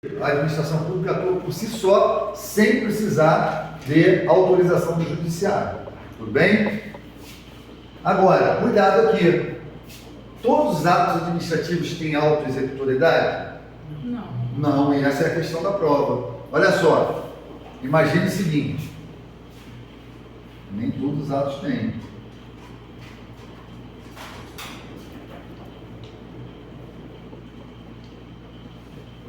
A administração pública atua por si só, sem precisar de autorização do judiciário. Tudo bem? Agora, cuidado aqui. Todos os atos administrativos têm autoexecutoriedade? Não. Não, e essa é a questão da prova. Olha só, imagine o seguinte. Nem todos os atos têm.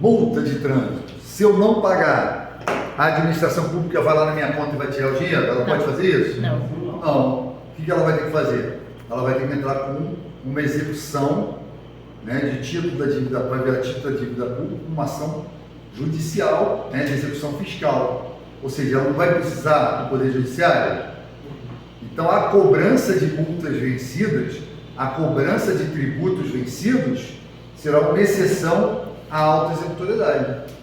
Multa de trânsito. Se eu não pagar, a administração pública vai lá na minha conta e vai tirar o dinheiro? Ela pode fazer isso? Não. Não. O que ela vai ter que fazer? Ela vai ter que entrar com uma execução, né, de título da dívida, vai virar título da dívida pública, uma ação judicial, né, de execução fiscal. Ou seja, ela não vai precisar do Poder Judiciário. Então, a cobrança de multas vencidas, a cobrança de tributos vencidos, será uma exceção à autoexecutoriedade.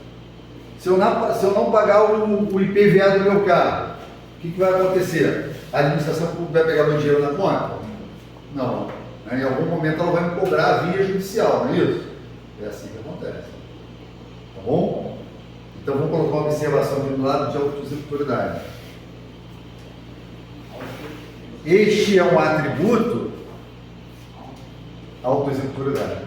Se eu não pagar o IPVA do meu carro, o que vai acontecer? A administração pública vai pegar meu dinheiro na conta? Não. Em algum momento ela vai me cobrar via judicial, não é isso? É assim que acontece. Tá bom? Então vamos colocar uma observação aqui do lado de autoexecutoriedade. Este é um atributo autoexecutoriedade.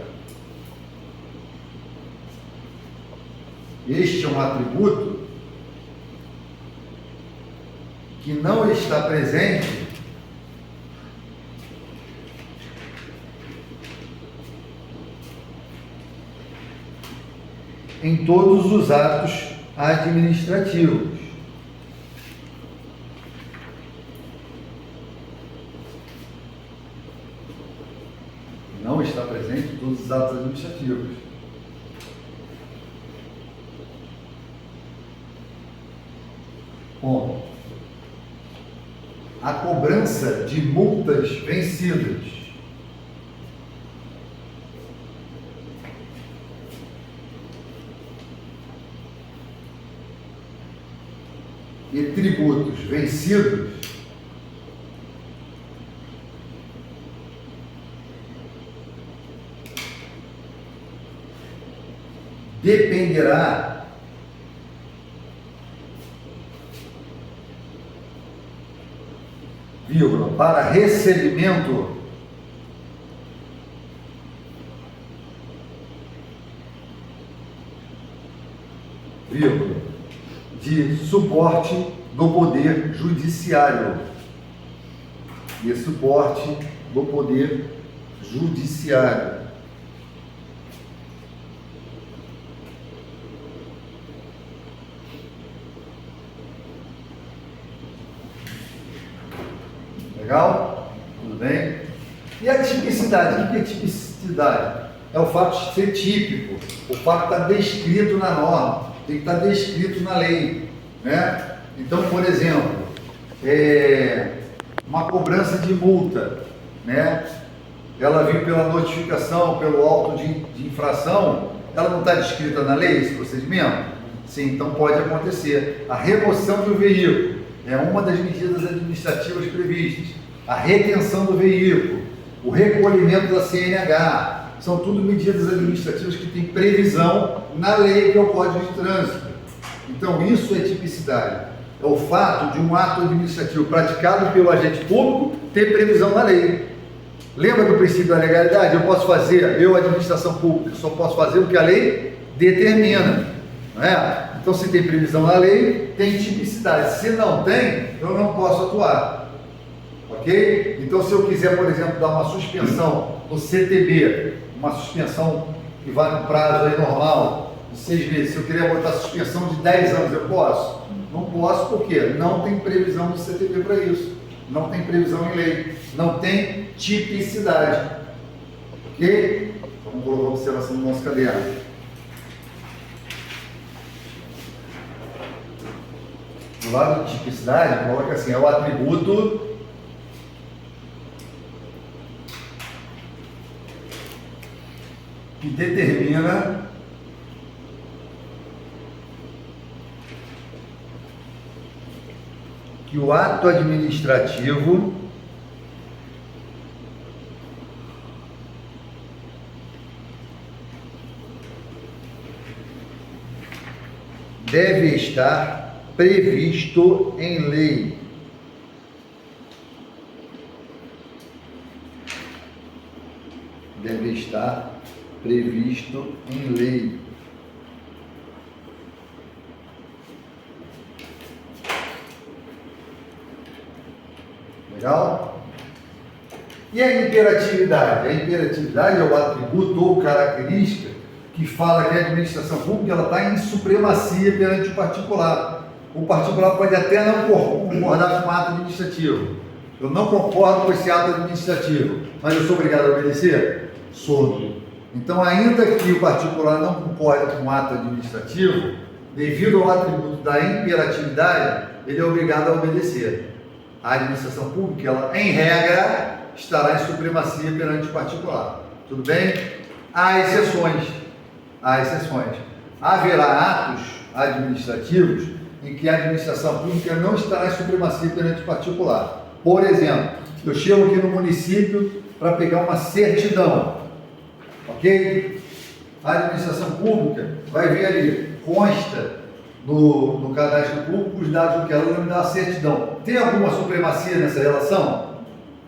Este é um atributo que não está presente em todos os atos administrativos. Não está presente em todos os atos administrativos. Ponto. A cobrança de multas vencidas e tributos vencidos dependerá para recebimento de suporte do Poder Judiciário. De suporte do Poder Judiciário. Legal? Tudo bem? E a tipicidade? O que é tipicidade? É o fato de ser típico, o fato de estar descrito na norma, tem que estar descrito na lei, né? Então, por exemplo, uma cobrança de multa, né? Ela viu pela notificação, pelo auto de infração, ela não está descrita na lei, esse procedimento? Sim, então pode acontecer. A remoção do veículo é uma das medidas administrativas previstas. A retenção do veículo, o recolhimento da CNH, são tudo medidas administrativas que têm previsão na lei, que é o Código de Trânsito. Então, isso é tipicidade. É o fato de um ato administrativo praticado pelo agente público ter previsão na lei. Lembra do princípio da legalidade? Eu, administração pública, só posso fazer o que a lei determina. Não é? Então, se tem previsão na lei, tem tipicidade. Se não tem, eu não posso atuar. Ok? Então, se eu quiser, por exemplo, dar uma suspensão no CTB, uma suspensão que vai no prazo aí normal, de 6 meses, se eu queria botar suspensão de 10 anos, eu posso? Não posso, por quê? Não tem previsão no CTB para isso. Não tem previsão em lei. Não tem tipicidade. Ok? Vamos colocar a observação no nosso caderno. Do lado de tipicidade, coloca assim, é o atributo que determina que o ato administrativo deve estar previsto em lei. Deve estar previsto em lei. Legal? E a imperatividade? A imperatividade é o atributo ou característica que fala que a administração pública ela está em supremacia perante o particular. O particular pode até não concordar com o ato administrativo. Eu não concordo com esse ato administrativo, mas eu sou obrigado a obedecer? Sou. Então, ainda que o particular não concorde com o ato administrativo, devido ao atributo da imperatividade, ele é obrigado a obedecer. A administração pública, ela, em regra, estará em supremacia perante o particular. Tudo bem? Há exceções. Há exceções. Haverá atos administrativos em que a administração pública não estará em supremacia perante o particular. Por exemplo, eu chego aqui no município para pegar uma certidão, ok? A administração pública vai ver ali, consta no cadastro público os dados do que ela me dá a certidão. Tem alguma supremacia nessa relação?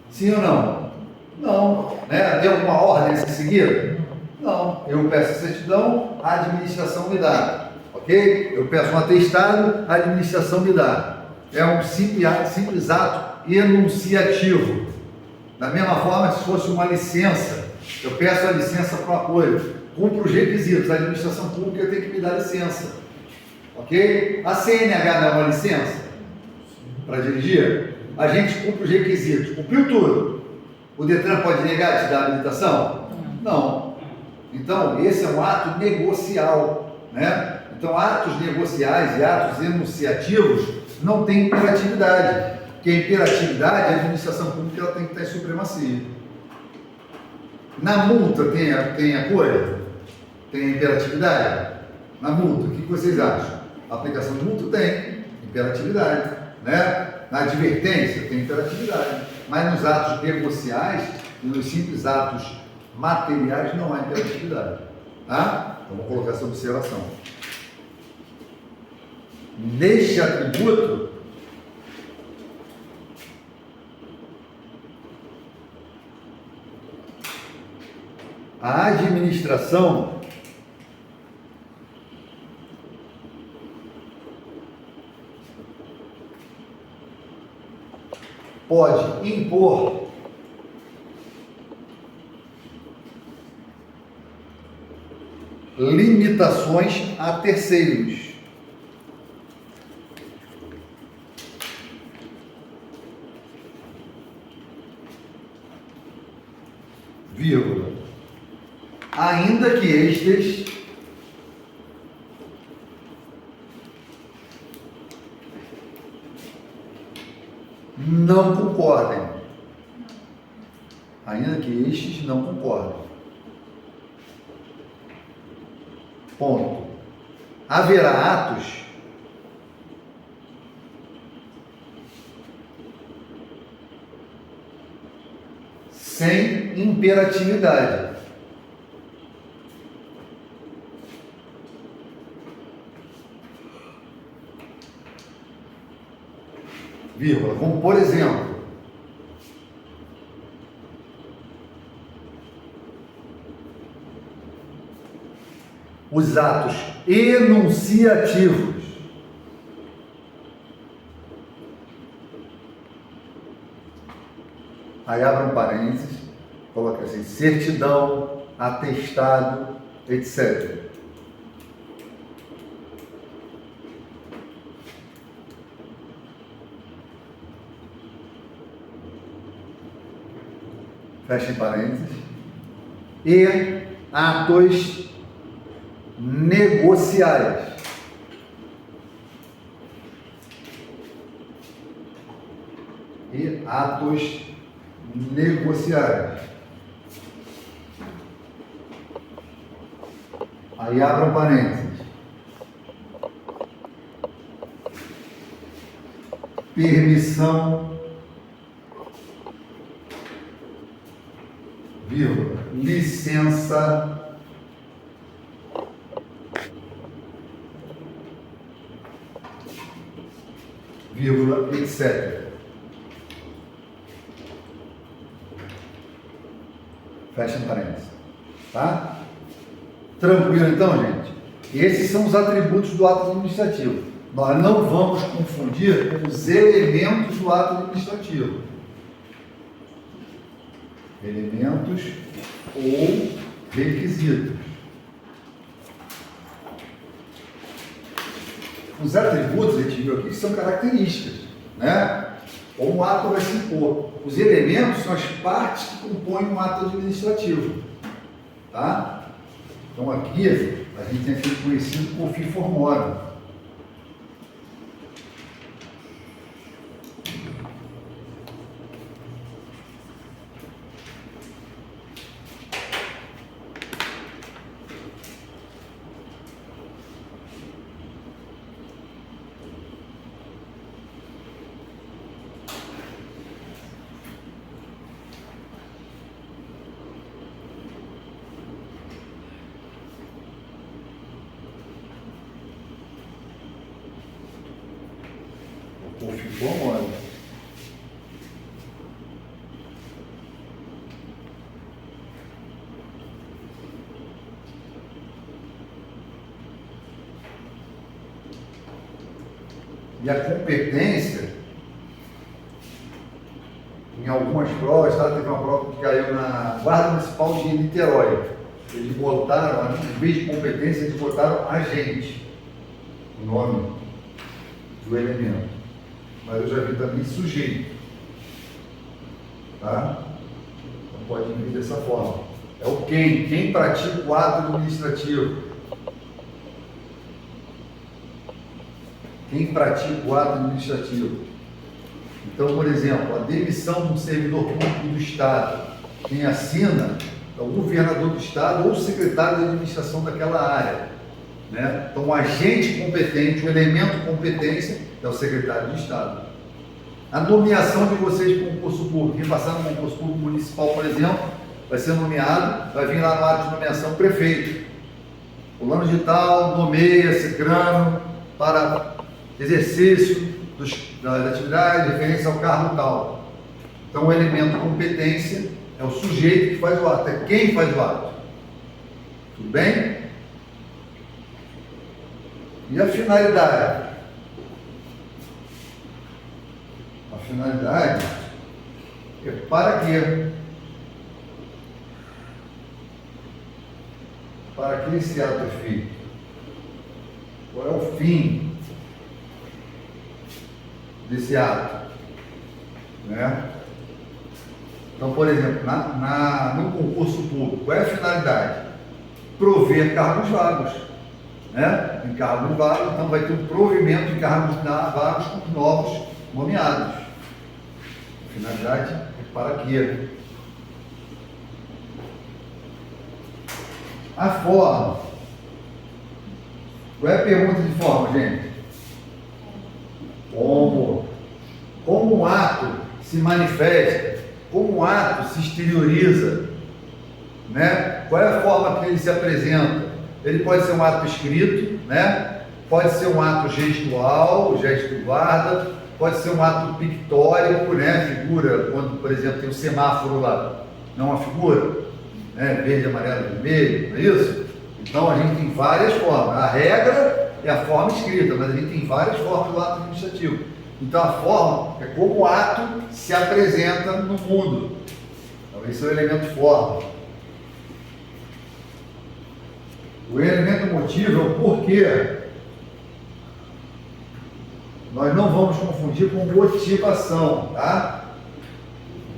Sim ou não? Não. Né? Tem alguma ordem a ser seguida? Não. Eu peço a certidão, a administração me dá. Ok? Eu peço um atestado, a administração me dá. É um simples ato enunciativo. Da mesma forma, se fosse uma licença, eu peço a licença para uma coisa, cumpro os requisitos, a administração pública tem que me dar licença. Ok? A CNH dá uma licença para dirigir? A gente cumpre os requisitos, cumpriu tudo. O Detran pode negar de te dar habilitação? Não. Então, esse é um ato negocial, né? Então, atos negociais e atos enunciativos não têm imperatividade, porque a imperatividade, a administração pública ela tem que estar em supremacia. Na multa tem a coisa? Tem a imperatividade? Na multa, o que vocês acham? A aplicação de multa tem imperatividade, né? Na advertência tem imperatividade, mas nos atos negociais e nos simples atos materiais não há imperatividade, tá? Então, vou colocar essa observação. Neste atributo, a administração pode impor limitações a terceiros. Vírgula. Ainda que estes não concordem. Ainda que estes não concordem. Ponto. Haverá atos sem imperatividade. Vírgula. Como por exemplo, os atos enunciativos. Aí abre um parênteses, coloca assim, certidão, atestado, etc. Fecha parênteses. E atos negociais. E atos negociais. Aí abre um parênteses. Permissão, vírgula, licença, vírgula, etc. Fecha parênteses. Tá? Tranquilo então, gente? Esses são os atributos do ato administrativo. Nós não vamos confundir com os elementos do ato administrativo. Elementos ou requisitos. Os atributos, a gente viu aqui, são características, né? Como o ato vai se impor. Os elementos são as partes que compõem um ato administrativo. Tá? Então aqui a gente tem sido conhecido por fim formóvel. Ou ficou mole. E a competência, em algumas provas, tá? Teve uma prova que caiu na Guarda Municipal de Niterói. Eles botaram, em vez de competência, eles botaram agente, o nome do elemento. Mas eu já vi também sujeito. Tá? Então pode vir dessa forma. É o quem pratica o ato administrativo. Quem pratica o ato administrativo. Então, por exemplo, a demissão de um servidor público do Estado, quem assina é o governador do Estado ou o secretário de administração daquela área. Né? Então, o agente competente, o elemento competência, é o secretário de Estado. A nomeação de vocês para um concurso público, quem passar no concurso público municipal, por exemplo, vai ser nomeado, vai vir lá no ato de nomeação prefeito. Fulano de tal nomeia cicrano para exercício da atividade referente ao cargo tal. Então, o elemento competência é o sujeito que faz o ato, é quem faz o ato. Tudo bem? E a finalidade? A finalidade é para quê? Para que esse ato é feito? Qual é o fim desse ato? Né? Então, por exemplo, no concurso público, qual é a finalidade? Prover cargos vagos. Né? Em cargos vagos, então vai ter um provimento de cargos vagos com novos nomeados. A finalidade é para quê? A forma. Qual é a pergunta de forma, gente? Como? Como um ato se manifesta? Como um ato se exterioriza? Né? Qual é a forma que ele se apresenta? Ele pode ser um ato escrito, né? Pode ser um ato gestual, gesto de guarda, pode ser um ato pictórico, né? Figura, quando, por exemplo, tem um semáforo lá, não uma figura, né? Verde, amarelo, vermelho, não é isso? Então a gente tem várias formas. A regra é a forma escrita, mas a gente tem várias formas do ato administrativo. Então a forma é como o ato se apresenta no mundo. Então esse é o elemento forma. O elemento motivo é o porquê. Nós não vamos confundir com motivação, tá?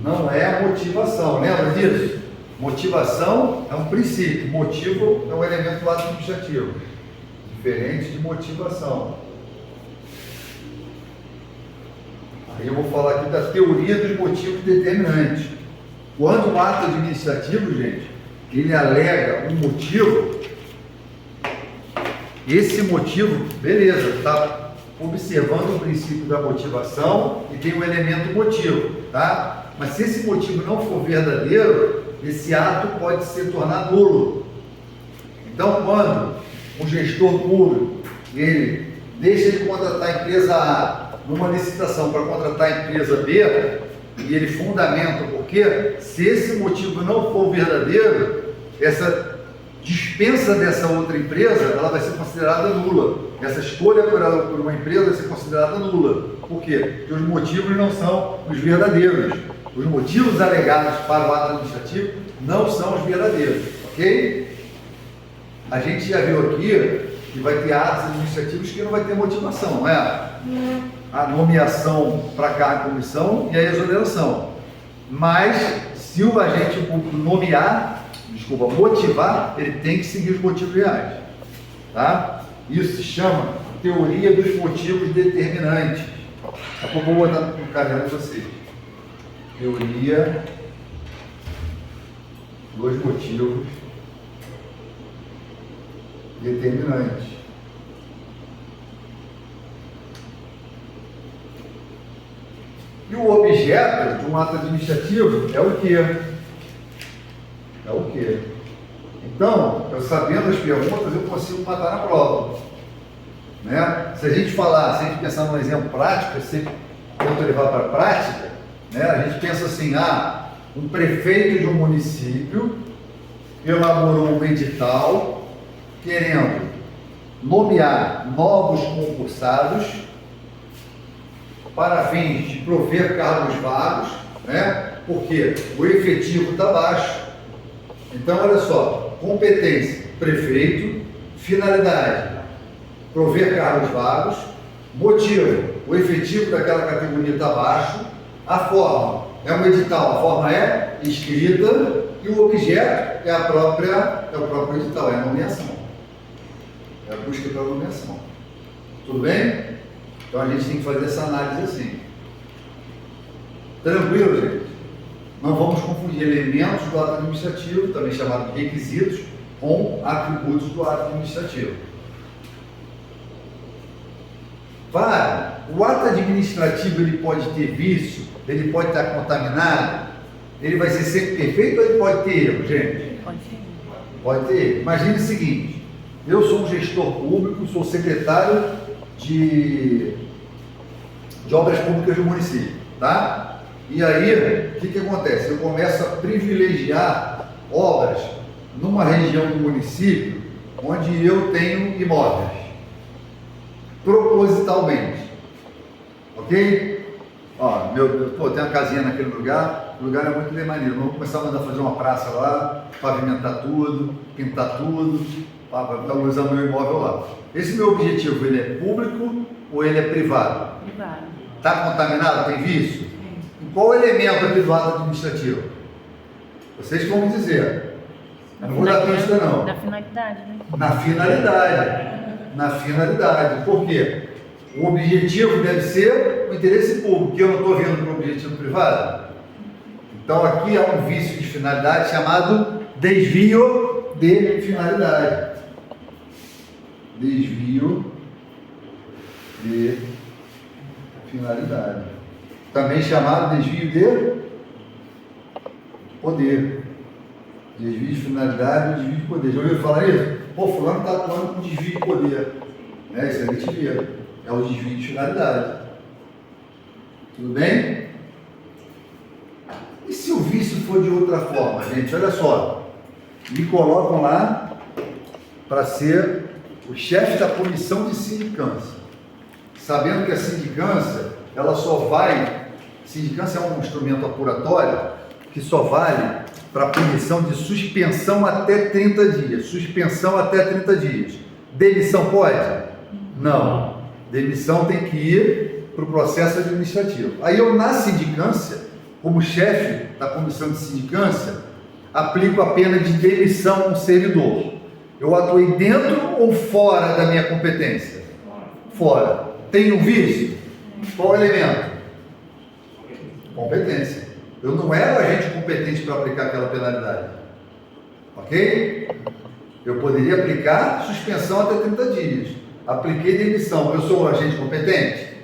Não é a motivação, lembra disso? Motivação é um princípio, motivo é um elemento do ato administrativo, diferente de motivação. Aí eu vou falar aqui da teoria dos motivos determinantes. Quando um ato administrativo, gente, ele alega um motivo, esse motivo, beleza, está observando o princípio da motivação e tem um elemento motivo, tá? Mas se esse motivo não for verdadeiro, esse ato pode se tornar nulo. Então, quando o gestor público, ele deixa de contratar a empresa A numa licitação para contratar a empresa B, e ele fundamenta o porquê, se esse motivo não for verdadeiro, essa dispensa dessa outra empresa, ela vai ser considerada nula. Essa escolha por uma empresa vai ser considerada nula. Por quê? Porque os motivos não são os verdadeiros. Os motivos alegados para o ato administrativo não são os verdadeiros, ok? A gente já viu aqui que vai ter atos administrativos que não vai ter motivação, não é? A nomeação para cargo de comissão e a exoneração. Mas, se o agente público motivar, ele tem que seguir os motivos reais. Tá? Isso se chama teoria dos motivos determinantes. Daqui a pouco eu vou botar no caderno de vocês. Teoria dos motivos determinantes. E o objeto de um ato administrativo é o quê? É o quê? Então, eu sabendo as perguntas, eu consigo matar na prova. Né? Se a gente pensar num exemplo prático, se tenta levar para a prática, né? A gente pensa assim, um prefeito de um município elaborou um edital querendo nomear novos concursados para fins de prover cargos vagos, né? Porque o efetivo está baixo. Então, olha só, competência, prefeito, finalidade, prover cargos vagos, motivo, o efetivo daquela categoria está baixo, a forma é um edital, a forma é escrita e o objeto é o próprio edital, é a nomeação. É a busca pela nomeação. Tudo bem? Então a gente tem que fazer essa análise assim. Tranquilo, gente? Não vamos confundir elementos do ato administrativo, também chamado de requisitos, com atributos do ato administrativo. O ato administrativo ele pode ter vício, ele pode estar contaminado, ele vai ser sempre perfeito ou ele pode ter erro, gente? Pode ter. Pode ter erro. Imagine o seguinte, eu sou um gestor público, sou secretário de obras públicas do município, tá? E aí, o que acontece? Eu começo a privilegiar obras numa região do município onde eu tenho imóveis, propositalmente, ok? Tem uma casinha naquele lugar, o lugar é muito bem maneiro, vamos começar a mandar fazer uma praça lá, pavimentar tudo, pintar tudo, para usar meu imóvel lá. Esse meu objetivo, ele é público ou ele é privado? Privado. Está contaminado? Tem vício? Qual elemento aqui do ato administrativo? Vocês vão me dizer. Não vou dar pista não. Na finalidade, né? Na finalidade. Na finalidade. Por quê? O objetivo deve ser o interesse público, que eu não estou vendo para o objetivo privado. Então aqui há um vício de finalidade chamado desvio de finalidade. Desvio de finalidade. Também chamado desvio de poder. Desvio de finalidade ou desvio de poder. Já ouviu falar isso? Fulano está atuando com desvio de poder. Né? Isso a gente vê. É o desvio de finalidade. Tudo bem? E se o vício for de outra forma, gente? Olha só. Me colocam lá para ser o chefe da comissão de sindicância. Sabendo que a sindicância, ela só vai... Sindicância é um instrumento apuratório que só vale para punição de suspensão até 30 dias. Suspensão até 30 dias. Demissão pode? Não. Demissão tem que ir para o processo administrativo. Aí eu, na sindicância, como chefe da comissão de sindicância, aplico a pena de demissão a um servidor. Eu atuei dentro ou fora da minha competência? Fora. Tenho vício? Qual elemento? Competência. Eu não era agente competente para aplicar aquela penalidade. Ok? Eu poderia aplicar suspensão até 30 dias. Apliquei demissão. Eu sou um agente competente?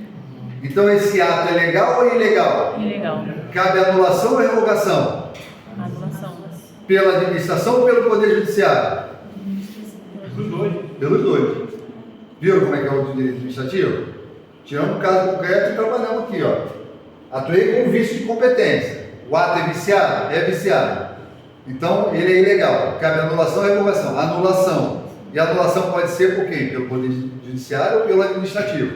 Então esse ato é legal ou ilegal? Ilegal. Cabe anulação ou revogação? Anulação. Pela administração ou pelo Poder Judiciário? Pelos dois. Pelos dois. Viram como é que é o direito administrativo? Tiramos um caso concreto e trabalhamos aqui, ó. Atuei com vício de competência. O ato é viciado? É viciado. Então, ele é ilegal. Cabe anulação e revogação. Anulação. E a anulação pode ser por quem? Pelo Poder Judiciário ou pelo Administrativo.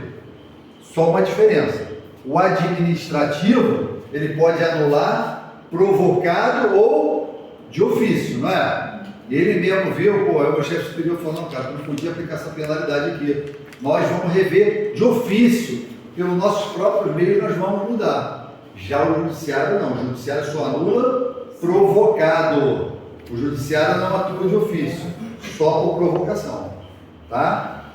Só uma diferença. O administrativo, ele pode anular provocado ou de ofício, não é? Ele mesmo viu, o meu chefe superior falou, não, cara, não podia aplicar essa penalidade aqui. Nós vamos rever de ofício, pelos nossos próprios meios nós vamos mudar. Já o judiciário não, o judiciário só anula provocado. O judiciário não atua de ofício, só por provocação, tá?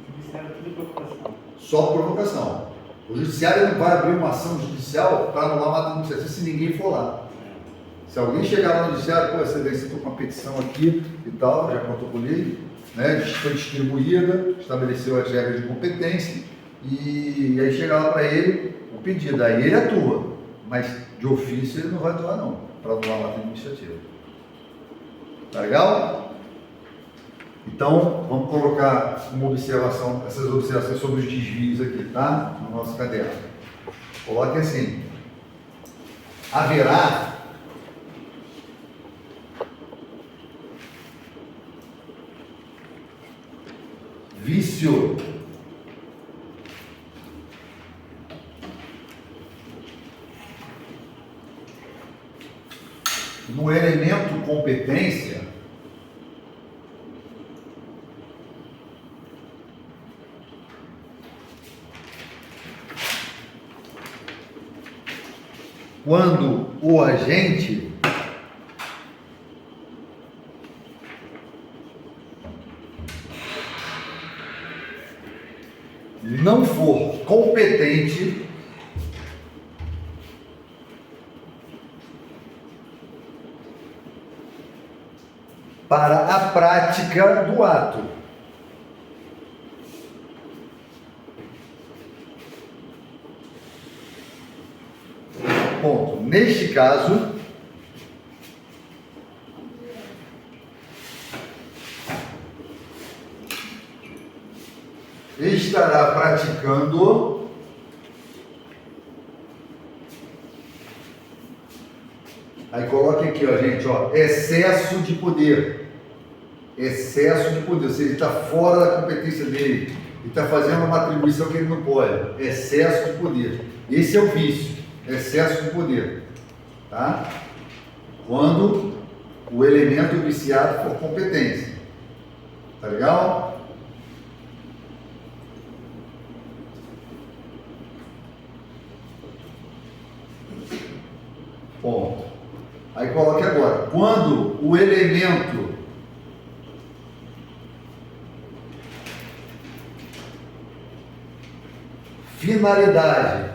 O judiciário é tudo provocação. Só por provocação. O judiciário não vai abrir uma ação judicial para anular uma ação administrativa se ninguém for lá. Se alguém chegar lá no judiciário, pô, você com uma petição aqui e tal, já protocolei, né, foi distribuída, estabeleceu as regras de competência e aí chega lá para ele o pedido, aí ele atua, mas de ofício ele não vai atuar não, para anular uma ação administrativa. Tá legal? Então, vamos colocar uma observação, essas observações sobre os desvios aqui, tá? No nosso caderno. Coloque assim: haverá vício no elemento competência quando o agente não for competente para a prática do ato. Ponto. Neste caso, estará praticando aí coloque aqui, ó, gente, ó, excesso de poder. Excesso de poder, ou seja, ele está fora da competência dele, ele está fazendo uma atribuição que ele não pode. Excesso de poder. Esse é o vício, excesso de poder, tá? Quando o elemento viciado for competência, tá legal? Ponto. Aí coloque agora, quando o elemento finalidade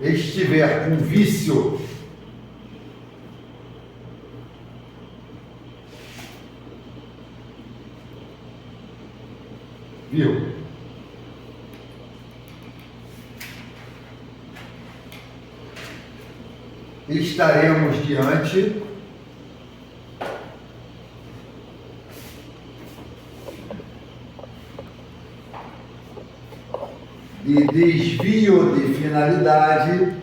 estiver com vício viu? Estaremos diante de desvio de finalidade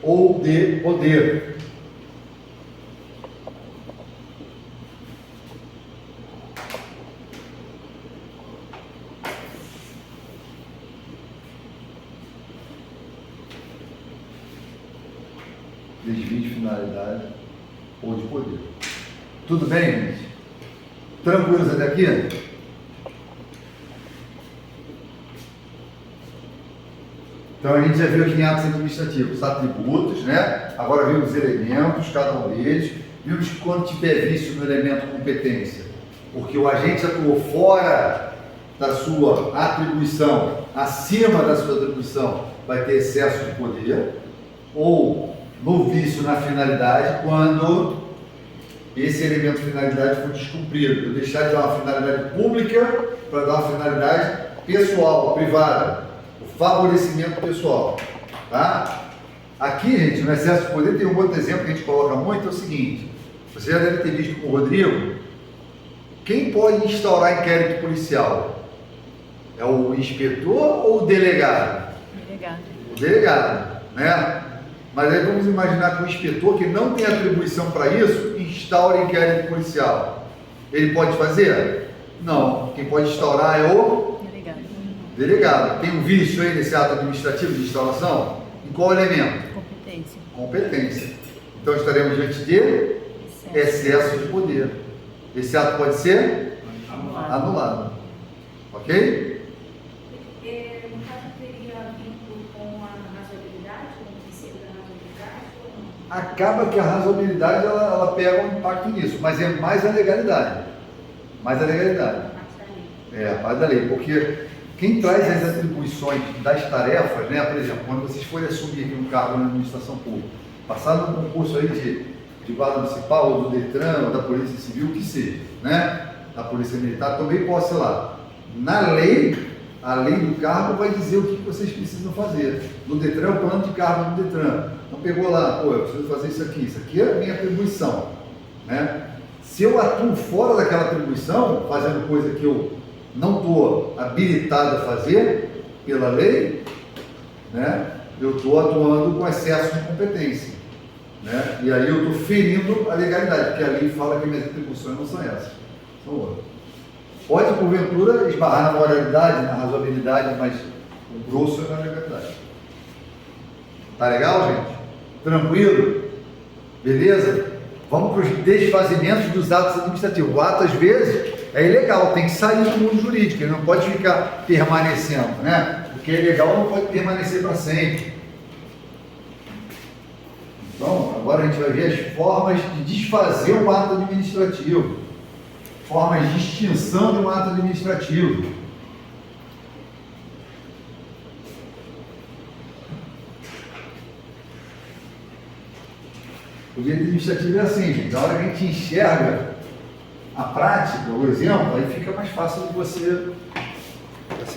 ou de poder. Desvio de finalidade ou de poder. Tudo bem, gente? Tranquilos até aqui? Então a gente já viu aqui em atos administrativos os atributos, né? Agora vimos os elementos, cada um deles. Vimos que quando tiver vício no elemento competência, porque o agente atuou fora da sua atribuição, acima da sua atribuição, vai ter excesso de poder, ou no vício na finalidade, quando esse elemento de finalidade for descumprido. Eu deixar de dar uma finalidade pública para dar uma finalidade pessoal, privada, o favorecimento pessoal. Tá? Aqui, gente, no excesso de poder tem um outro exemplo que a gente coloca muito, é o seguinte, você já deve ter visto com o Rodrigo, quem pode instaurar inquérito policial? É o inspetor ou o delegado? Delegado. O delegado, né? Mas aí vamos imaginar que o inspetor, que não tem atribuição para isso, instaura inquérito policial. Ele pode fazer? Não. Quem pode instaurar é o Delegado. delegado. Tem um vício aí nesse ato administrativo de instauração? Em qual elemento? Competência. Competência. Então estaremos diante de excesso de poder. Esse ato pode ser anulado. Ok? No caso, teria vínculo com a razoabilidade, com o princípio da razoabilidade ou não? Acaba que a razoabilidade ela pega um impacto nisso, mas é mais a legalidade. Mais a legalidade. É, a parte da lei, porque quem traz as atribuições das tarefas, né, por exemplo, quando vocês forem assumir aqui um cargo na administração pública, passar num concurso aí de guarda municipal, ou do Detran, ou da Polícia Civil, o que seja, né, da Polícia Militar, tomei posse lá. Na lei, a lei do cargo vai dizer o que vocês precisam fazer. No Detran, é o plano de cargo do Detran. Então pegou lá, pô, eu preciso fazer isso aqui é a minha atribuição, né? Se eu atuo fora daquela atribuição, fazendo coisa que eu não estou habilitado a fazer pela lei, né, eu estou atuando com excesso de competência, né, e aí eu estou ferindo a legalidade, porque a lei fala que minhas atribuições não são essas, são outras. Pode, porventura, esbarrar na moralidade, na razoabilidade, mas o grosso é na legalidade. Tá legal, gente? Tranquilo? Beleza? Vamos para os desfazimentos dos atos administrativos. O ato, às vezes, é ilegal, tem que sair do mundo jurídico, ele não pode ficar permanecendo, né? Porque é ilegal, não pode permanecer para sempre. Então, agora a gente vai ver as formas de desfazer um ato administrativo, formas de extinção de um ato administrativo. O direito administrativo é assim, gente, na hora que a gente enxerga a prática, o exemplo, aí fica mais fácil de você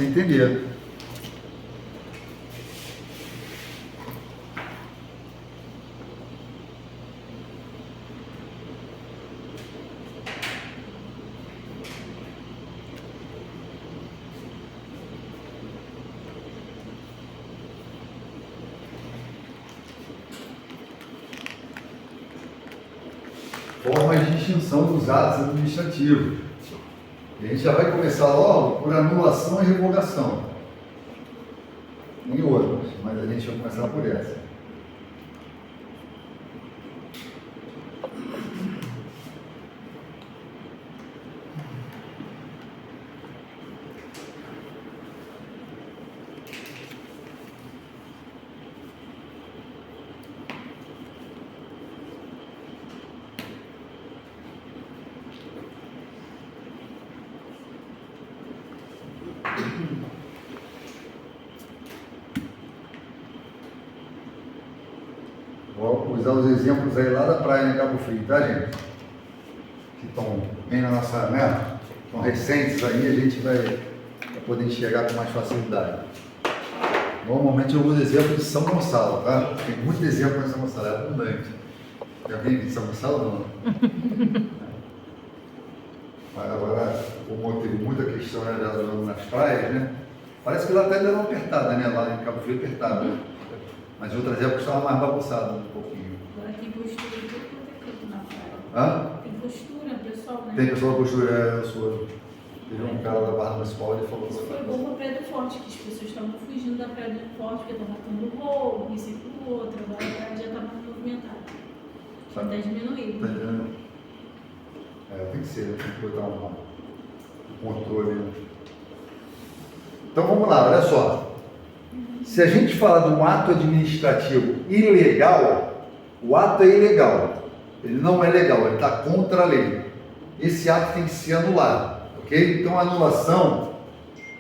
entender. Formas de extinção dos atos administrativos. E a gente já vai começar logo por anulação e revogação. Tem outras, mas a gente vai começar por essa. Vou usar os exemplos aí lá da praia em Cabo Frio, tá, gente? Que estão bem na nossa, né? Estão recentes aí, a gente vai poder enxergar com mais facilidade. Normalmente eu uso exemplo de São Gonçalo, tá? Tem muito exemplo em São Gonçalo, é abundante. Tem alguém de São Gonçalo? Não. Mas agora, como teve muita questão, né, nas praias, né? Parece que lá até deu uma apertada, né? Lá em Cabo Frio apertada. Mas em outras épocas estava mais bagunçado um pouquinho. Agora tem postura de tudo quanto é canto na praia. Hã? Tem postura, pessoal, né? Tem pessoa postura, eu sou. Teve um cara da Barra Municipal, ele falou Isso que foi bom para a Praia do Forte, que as pessoas estavam fugindo da Praia do Forte, porque estavam tendo roubo, isso e aquilo outro. Agora a praia já está mais movimentada. Já está diminuindo. tá entendendo? Tem que ser, tem que botar um controle. Né? Então vamos lá, olha só. Se a gente falar de um ato administrativo ilegal, o ato é ilegal. Ele não é legal, ele está contra a lei. Esse ato tem que ser anulado, ok? Então a anulação,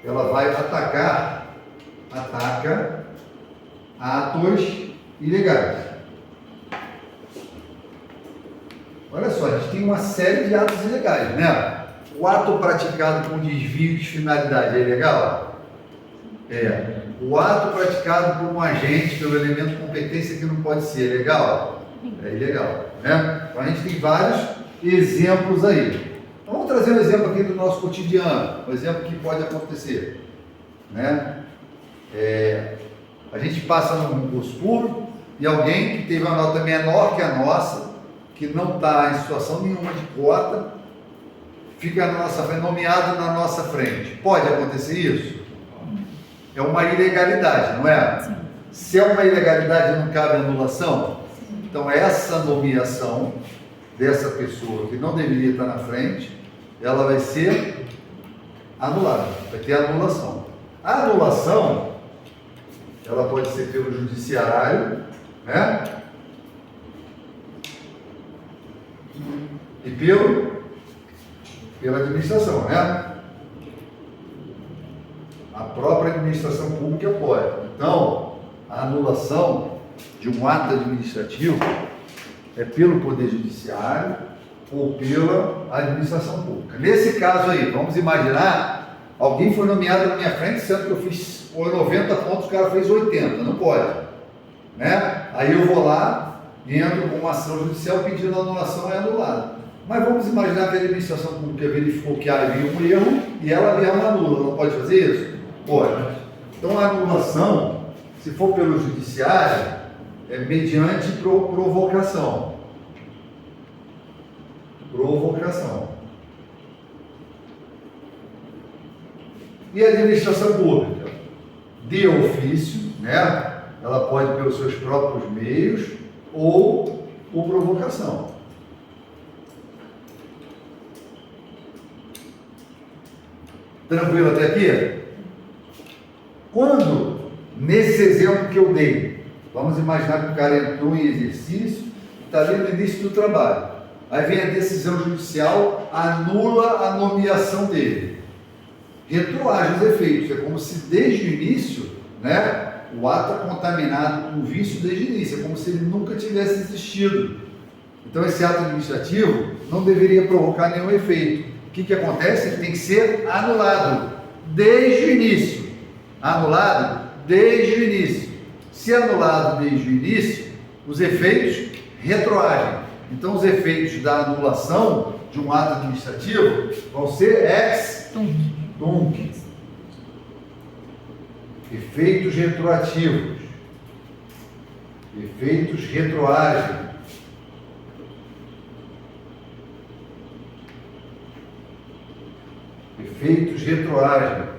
ela vai ataca atos ilegais. Olha só, a gente tem uma série de atos ilegais, né? O ato praticado com desvio de finalidade é ilegal? É. o ato praticado por um agente pelo elemento competência que não pode ser legal, é ilegal, né? Então a gente tem vários exemplos aí. Então, vamos trazer um exemplo aqui do nosso cotidiano, um exemplo que pode acontecer, né? A gente passa num concurso público e alguém que teve uma nota menor que a nossa, que não está em situação nenhuma de cota, fica na nossa frente, nomeado na nossa frente. Pode acontecer isso? É uma ilegalidade, não é? Sim. Se é uma ilegalidade, não cabe anulação? Sim. Então, essa nomeação dessa pessoa que não deveria estar na frente, ela vai ser anulada, vai ter anulação. A anulação, ela pode ser pelo judiciário, né? E pela administração, né? A própria administração pública pode. Então, a anulação de um ato administrativo é pelo Poder Judiciário ou pela administração pública. Nesse caso aí, vamos imaginar, alguém foi nomeado na minha frente, sendo que eu fiz 90 pontos, o cara fez 80, não pode, né? Aí eu vou lá e entro com uma ação judicial pedindo a anulação, é anulada. Mas vamos imaginar que a administração pública verificou que havia um erro e ela mesma anula, não pode fazer isso? Pode. Então a anulação, se for pelo judiciário, é mediante provocação. Provocação. E a administração pública? De ofício, né? Ela pode pelos seus próprios meios ou por provocação. Tranquilo até aqui? Quando, nesse exemplo que eu dei, vamos imaginar que o cara entrou em exercício, está ali no início do trabalho, aí vem a decisão judicial, anula a nomeação dele, retroage os efeitos, é como se desde o início, né, o ato é contaminado com o vício desde o início, é como se ele nunca tivesse existido. Então esse ato administrativo não deveria provocar nenhum efeito. O que acontece? Ele tem que ser anulado desde o início. Anulado desde o início. Se anulado desde o início, os efeitos retroagem. Então os efeitos da anulação de um ato administrativo vão ser ex tunc. Efeitos retroativos. Efeitos retroagem. Efeitos retroagem.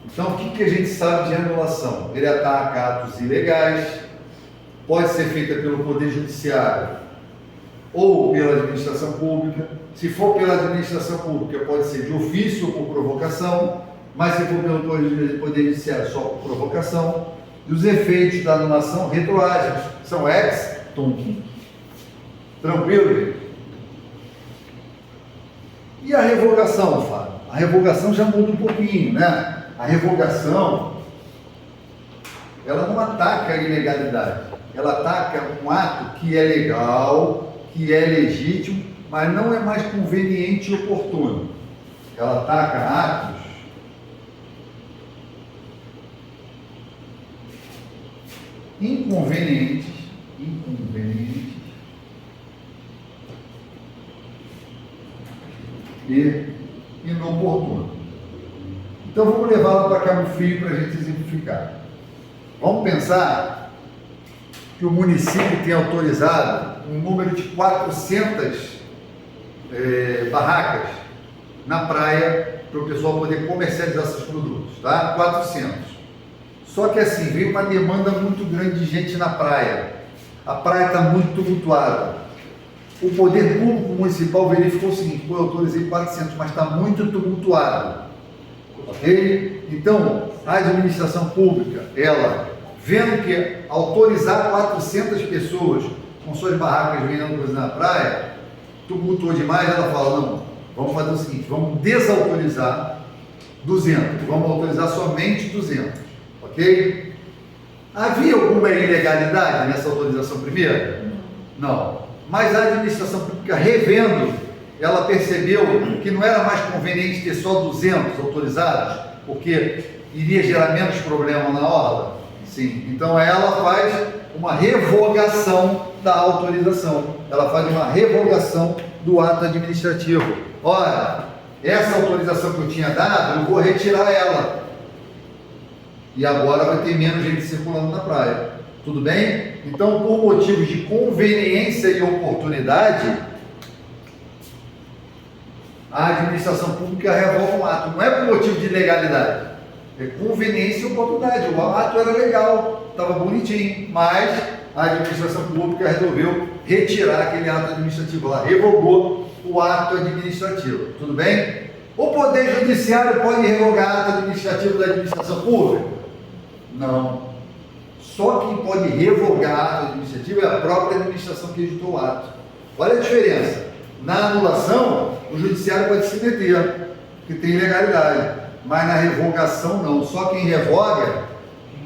Então, o que a gente sabe de anulação? Ele ataca atos ilegais, pode ser feita pelo Poder Judiciário ou pela administração pública. Se for pela administração pública, pode ser de ofício ou por provocação, mas se for pelo Poder Judiciário, só por provocação. E os efeitos da anulação retroagem são ex tunc. Tranquilo, gente? E a revogação, Fábio? A revogação já muda um pouquinho, né? A revogação, ela não ataca a ilegalidade, ela ataca um ato que é legal, que é legítimo, mas não é mais conveniente e oportuno. Ela ataca atos inconvenientes e inoportuno. Então vamos levá-lo para Cabo Frio para a gente exemplificar. Vamos pensar que o município tem autorizado um número de 400 barracas na praia para o pessoal poder comercializar seus produtos, tá? 400. Só que assim, veio uma demanda muito grande de gente na praia. A praia está muito tumultuada. O poder público municipal verificou o seguinte: eu autorizei 400, mas está muito tumultuado. Ok? Então, a administração pública, ela, vendo que autorizar 400 pessoas com suas barracas vendendo coisas na praia, tumultuou demais, ela fala: não, vamos fazer o seguinte, vamos desautorizar 200, vamos autorizar somente 200. Ok? Havia alguma ilegalidade nessa autorização primeira? Não. Mas a administração pública, revendo ela percebeu que não era mais conveniente ter só 200 autorizados, porque iria gerar menos problema na orla? Sim. Então ela faz uma revogação da autorização. Ela faz uma revogação do ato administrativo. Olha, essa autorização que eu tinha dado, eu vou retirar ela. E agora vai ter menos gente circulando na praia. Tudo bem? Então, por motivos de conveniência e oportunidade, a administração pública revoga um ato. Não é por motivo de legalidade. É conveniência e oportunidade. O ato era legal, estava bonitinho, mas a administração pública resolveu retirar aquele ato administrativo. Ela revogou o ato administrativo. Tudo bem? O Poder Judiciário pode revogar ato administrativo da administração pública? Não. Só quem pode revogar ato administrativo é a própria administração que editou o ato. Olha a diferença. Na anulação, o judiciário pode se meter, que tem legalidade. Mas na revogação não. Só quem revoga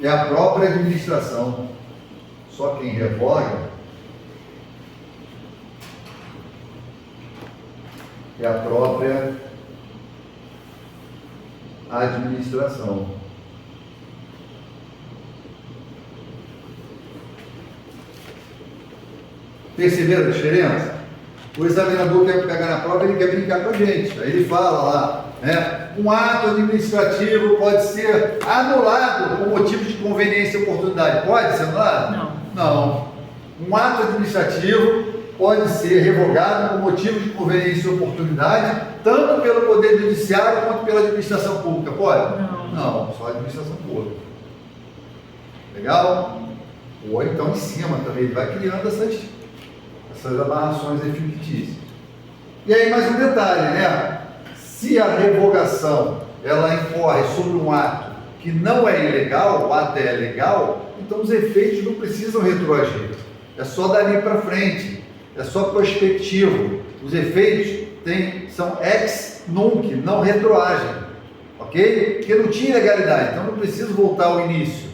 é a própria administração. Só quem revoga é a própria administração. Perceberam a diferença? O examinador quer pegar na prova, ele quer brincar com a gente. Aí ele fala lá, né? Um ato administrativo pode ser anulado por motivo de conveniência e oportunidade. Pode ser anulado? Não. Um ato administrativo pode ser revogado por motivo de conveniência e oportunidade, tanto pelo Poder Judiciário quanto pela administração pública. Pode? Não, só a administração pública. Legal? Ou então em cima também, ele vai criando essas amarrações fictícias. E aí mais um detalhe, né? Se a revogação ela incorre sobre um ato que não é ilegal, o ato é legal, então os efeitos não precisam retroagir. É só dali para frente, é só prospectivo. Os efeitos são ex nunc, não retroagem, ok? Porque não tinha legalidade, então não preciso voltar ao início.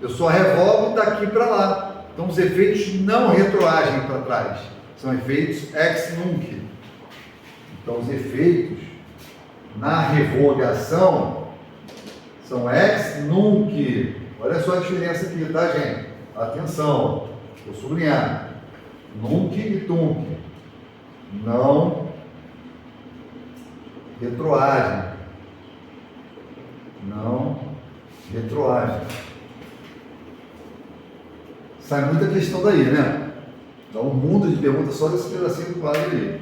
Eu só revogo daqui para lá. Então os efeitos não retroagem para trás, são efeitos ex nunc. Então os efeitos na revogação são ex nunc. Olha só a diferença aqui, tá, gente? Atenção, vou sublinhar. Nunc e tunc. Não retroagem. Não retroagem. Sai muita questão daí, né? Dá um mundo de perguntas só desse pedacinho do quadro aí.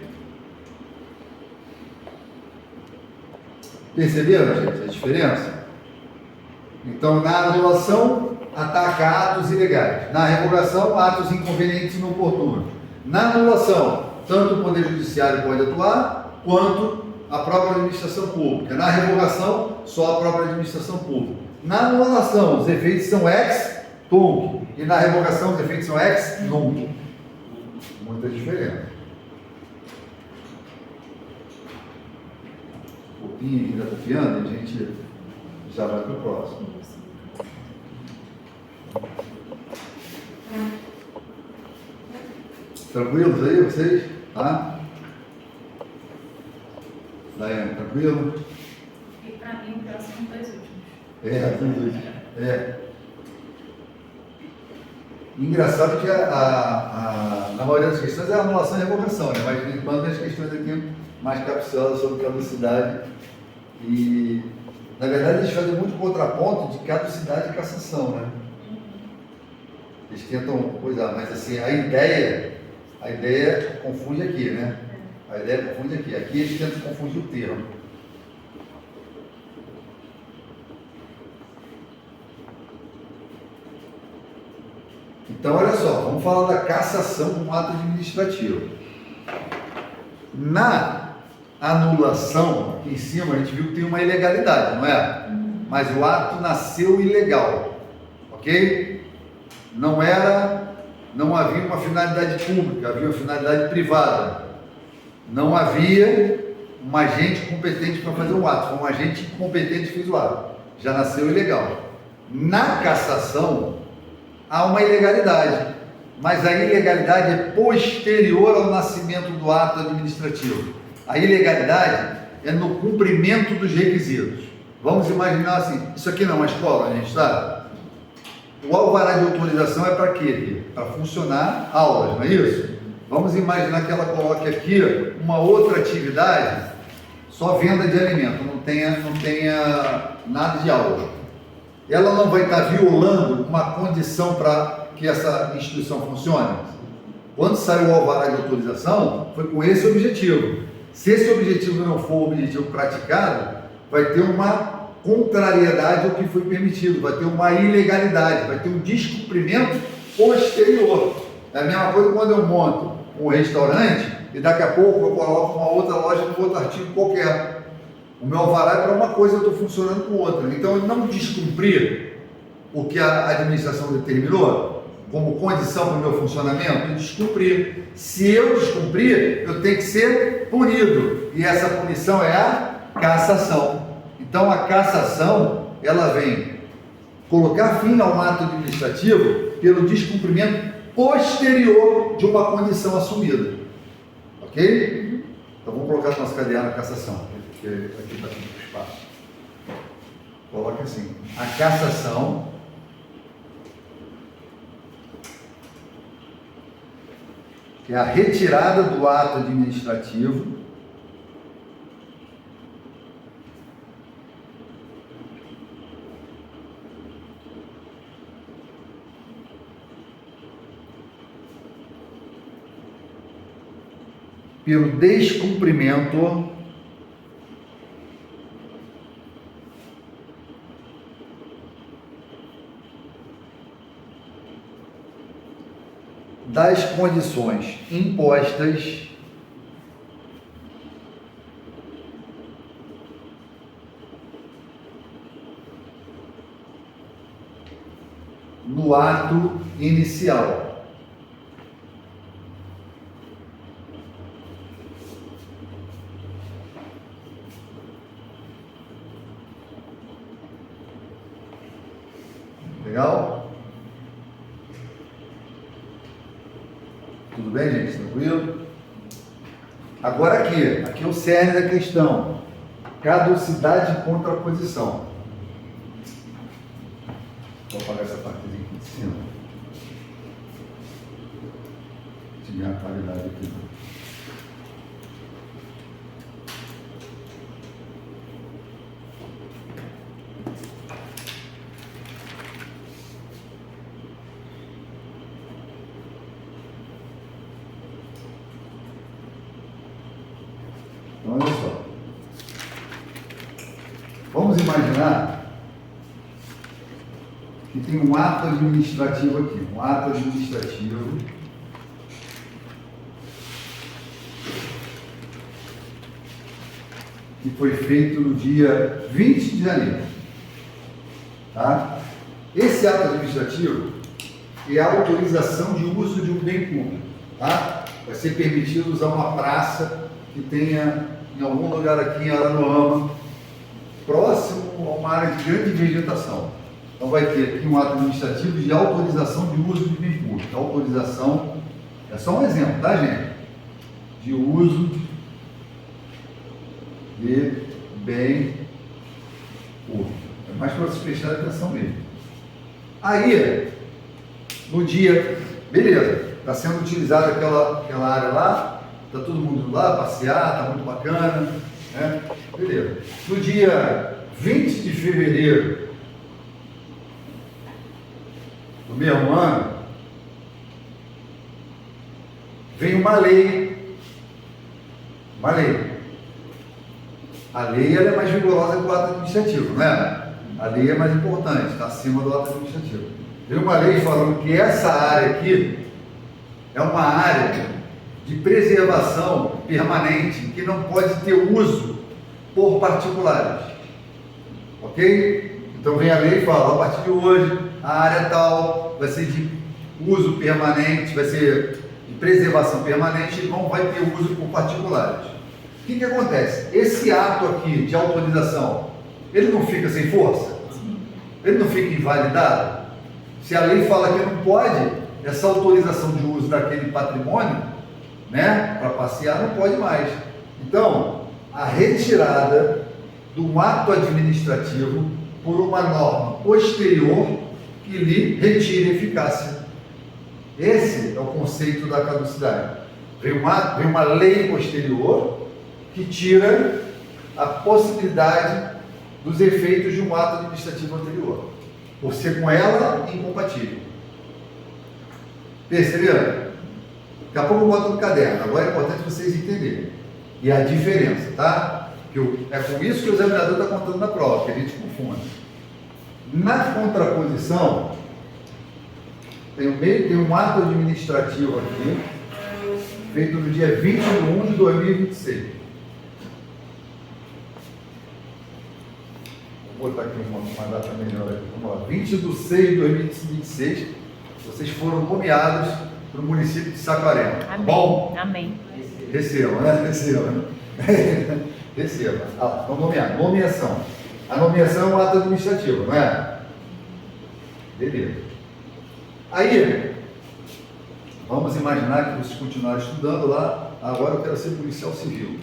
Perceberam, gente, a diferença? Então, na anulação, ataca atos ilegais. Na revogação, atos inconvenientes e inoportunos. Na anulação, tanto o Poder Judiciário pode atuar, quanto a própria administração pública. Na revogação, só a própria administração pública. Na anulação, os efeitos são ex tunc. E na revogação, os efeitos são ex nunc. Muita diferença. O Pinho ainda está copiando, a gente já vai para o próximo. Tranquilos aí, vocês? Tá? Daiane, tranquilo? E para mim, o próximo dois últimos. Tudo. Engraçado que na maioria das questões é a anulação e revogação, né? Mas de vez em quando tem as questões aqui mais capciosas sobre caducidade. E, na verdade, eles fazem muito contraponto de caducidade e cassação, né? Eles tentam coisar, mas assim, a ideia confunde aqui, né? A ideia confunde aqui. Aqui eles tentam confundir o termo. Então, olha só, vamos falar da cassação como ato administrativo. Na anulação, aqui em cima, a gente viu que tem uma ilegalidade, não é? Mas o ato nasceu ilegal, ok? Não havia uma finalidade pública, havia uma finalidade privada. Não havia um agente competente para fazer o ato, foi um agente incompetente que fez o ato. Já nasceu ilegal. Na cassação, há uma ilegalidade, mas a ilegalidade é posterior ao nascimento do ato administrativo. A ilegalidade é no cumprimento dos requisitos. Vamos imaginar assim, isso aqui não é uma escola, a gente está? O alvará de autorização é para quê? Para funcionar aulas, não é isso? Vamos imaginar que ela coloque aqui uma outra atividade, só venda de alimento, não tenha nada de aula. Ela não vai estar violando uma condição para que essa instituição funcione? Quando saiu o alvará de autorização, foi com esse objetivo. Se esse objetivo não for o objetivo praticado, vai ter uma contrariedade ao que foi permitido, vai ter uma ilegalidade, vai ter um descumprimento posterior. É a mesma coisa quando eu monto um restaurante e daqui a pouco eu coloco uma outra loja com outro artigo qualquer. O meu alvará é para uma coisa, eu estou funcionando com outra. Então, eu não descumprir o que a administração determinou como condição para o meu funcionamento, eu descumprir. Se eu descumprir, eu tenho que ser punido. E essa punição é a cassação. Então, a cassação, ela vem colocar fim ao ato administrativo pelo descumprimento posterior de uma condição assumida. Ok? Então, vamos colocar no nosso caderno a cassação, porque aqui está muito espaço. Coloca assim, a cassação que é a retirada do ato administrativo pelo descumprimento das condições impostas no ato inicial. Legal? Tudo bem, gente? Tranquilo? Agora aqui é o cerne da questão. Caducidade e contraposição. Vou apagar essa parte aqui de cima. Tirar a qualidade aqui. Então, olha só. Vamos imaginar que tem um ato administrativo aqui. Um ato administrativo que foi feito no dia 20 de janeiro. Tá? Esse ato administrativo é a autorização de uso de um bem público. Tá? Vai ser permitido usar uma praça que tenha em algum lugar aqui em Aranoama, próximo a uma área de grande vegetação. Então vai ter aqui um ato administrativo de autorização de uso de bem público. A autorização é só um exemplo, tá, gente? De uso de bem público. É mais para vocês prestarem atenção mesmo. Aí, no dia, beleza, está sendo utilizada aquela área lá, está todo mundo lá, passear, está muito bacana, né? Beleza. No dia 20 de fevereiro do mesmo ano, vem uma lei. Uma lei. A lei ela é mais vigorosa que o ato administrativo, não é? A lei é mais importante, está acima do ato administrativo. Vem uma lei falando que essa área aqui é uma área de preservação permanente, que não pode ter uso por particulares. Ok? Então vem a lei e fala, a partir de hoje, a área tal vai ser de uso permanente, vai ser de preservação permanente e não vai ter uso por particulares. O que acontece? Esse ato aqui de autorização, ele não fica sem força? Ele não fica invalidado? Se a lei fala que não pode, essa autorização de uso daquele patrimônio, né, para passear, não pode mais. Então, a retirada de um ato administrativo por uma norma posterior que lhe retire eficácia. Esse é o conceito da caducidade. Vem uma lei posterior que tira a possibilidade dos efeitos de um ato administrativo anterior, por ser com ela incompatível. Perceberam? Daqui a pouco eu boto no caderno, agora é importante vocês entenderem. E a diferença, tá? É com isso que o examinador está contando na prova, que a gente confunde. Na contraposição, tem um ato administrativo aqui, feito no dia 20 de 1 de 2026. Vou botar aqui uma data melhor aqui. Vamos lá. 20 de 6 de 2026, vocês foram nomeados para o município de Saquarema. Amém. Bom? Amém. Recebam, né? Recebam. Recebam. Vamos nomear. Nomeação. A nomeação é um ato administrativo, não é? Beleza. Aí, vamos imaginar que vocês continuaram estudando lá. Agora eu quero ser policial civil.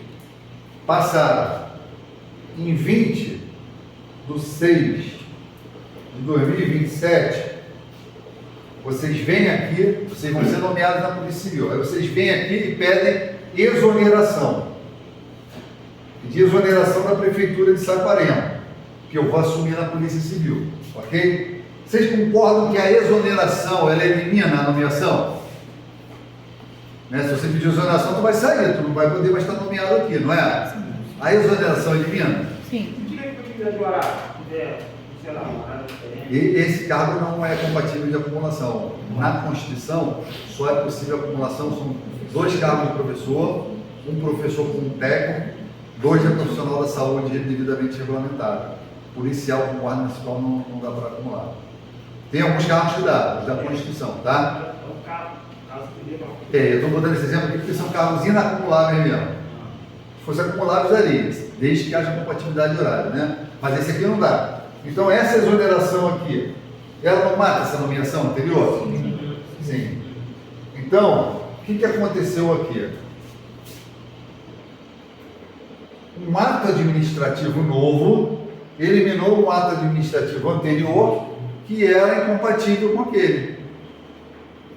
Passaram em 20 de 6 de 2027. Vocês vêm aqui, vocês vão ser nomeados na Polícia Civil. Aí vocês vêm aqui e pedem exoneração. Pedir exoneração da Prefeitura de Saquarema, que eu vou assumir na Polícia Civil. Ok? Vocês concordam que a exoneração, ela elimina a nomeação? Né? Se você pedir exoneração, tu vai sair, tu não vai poder mais estar nomeado aqui, não é? A exoneração elimina? Sim. O que é que eu quiser sei lá, uma área diferente? E esse cargo não é compatível de acumulação. Na Constituição, só é possível a acumulação, são 2 cargos de professor, um professor com um técnico, 2 é profissional da saúde devidamente regulamentado. Policial com guarda municipal não dá para acumular. Tem alguns cargos que dá, da Constituição, tá? É um caso que dê Eu estou botando esse exemplo aqui porque são cargos inacumuláveis mesmo. Se fosse acumuláveis, daria, desde que haja compatibilidade de horário, né? Mas esse aqui não dá. Então, essa exoneração aqui, ela não mata essa nomeação anterior? Sim. Então, o que aconteceu aqui? Um ato administrativo novo eliminou um ato administrativo anterior que era incompatível com aquele.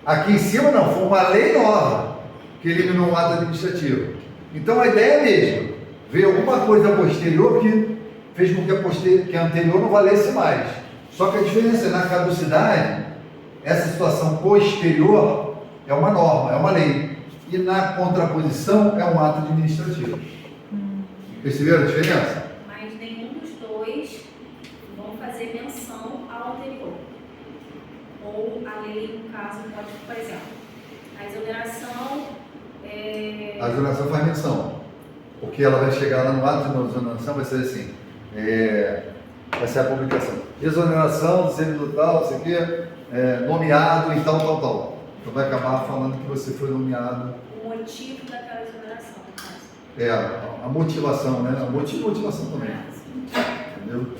Aqui em cima não, foi uma lei nova que eliminou um ato administrativo. Então a ideia é a mesma, veio alguma coisa posterior que fez com que a anterior não valesse mais. Só que a diferença é na caducidade, essa situação posterior é uma norma, é uma lei. E na contraposição é um ato administrativo. Perceberam a diferença? Mas nenhum dos dois vão fazer menção ao anterior. Ou a lei, no caso, pode, por exemplo, a exoneração. A exoneração faz menção, porque ela vai chegar lá no ato de exoneração, vai ser assim, vai ser a publicação. Exoneração, sendo tal, não sei o quê, nomeado e tal. Então vai acabar falando que você foi nomeado. O motivo daquela exoneração, no caso. A motivação, né? A motivação também. Entendeu?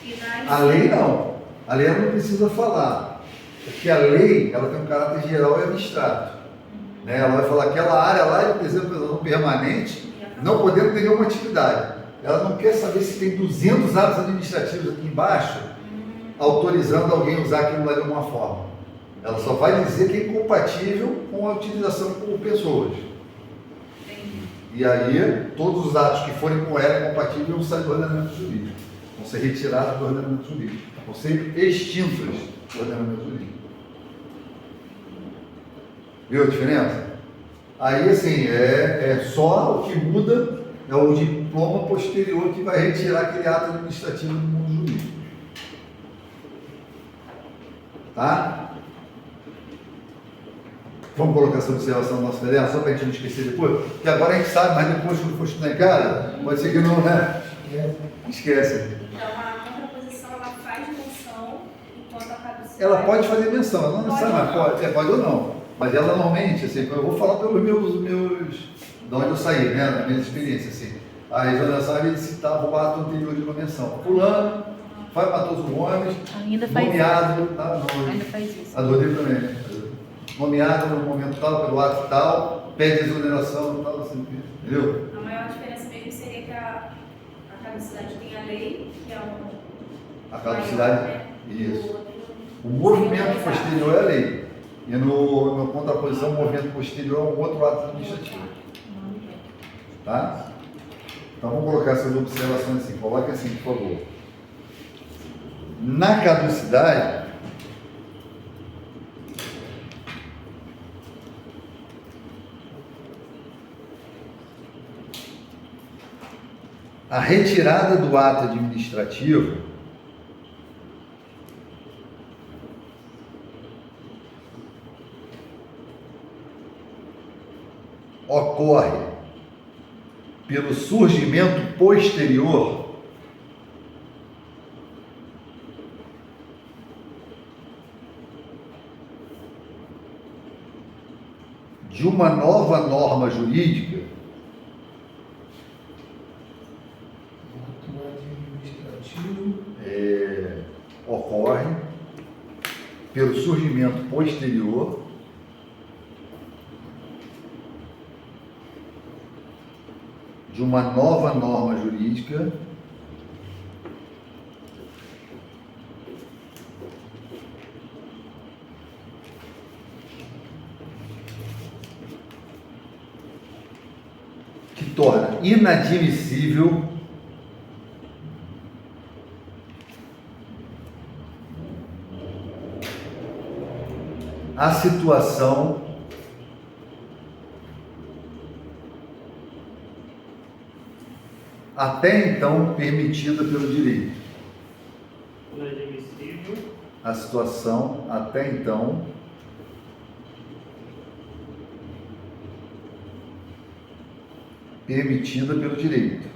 E na A lei não. A lei ela não precisa falar. Porque a lei ela tem um caráter geral e abstrato. Né? Ela vai falar que aquela área lá é preservação permanente, não podendo ter nenhuma atividade. Ela não quer saber se tem 200 atos administrativos aqui embaixo autorizando alguém a usar aquilo lá de alguma forma. Ela só vai dizer que é incompatível com a utilização por pessoas. E aí, todos os atos que forem com ela incompatíveis vão sair do ordenamento jurídico. Vão ser retirados do ordenamento jurídico. Vão ser extintos do ordenamento jurídico. Viu a diferença? Aí, assim, só o que muda é o diploma posterior que vai retirar aquele ato administrativo do mundo jurídico. Tá? Vamos colocar essa observação no nosso caderno, só para a gente não esquecer depois? Porque agora a gente sabe, mas depois, quando for estudar em casa, pode ser que não, né? Esquece. Então, a contraposição, ela faz menção enquanto a caducidade. Ela pode fazer menção, ela não Pode necessariamente ou não. pode ou não. Mas ela normalmente, assim, eu vou falar pelos meus de onde eu saí, né? Das minhas experiências, assim. A exoneração, ele citava o ato anterior de uma menção. Fulano, vai para todos os homens, Ainda faz nomeado, isso. Ainda faz isso. adorei também, né? Nomeado no momento tal, pelo ato tal, pede exoneração, tal, assim. Entendeu? A maior diferença mesmo seria que a caducidade tem a lei, que é A caducidade, maior, né? isso. O outro O movimento posterior é a lei. E na contraposição, o movimento posterior é um outro ato administrativo. Tá? Então vamos colocar essas observações assim. Coloque assim, por favor. Na caducidade, a retirada do ato administrativo ocorre pelo surgimento posterior de uma nova norma jurídica ocorre pelo surgimento posterior de uma nova norma jurídica que torna inadmissível a situação até então permitida pelo direito. Inadmissível. A situação até então permitida pelo direito.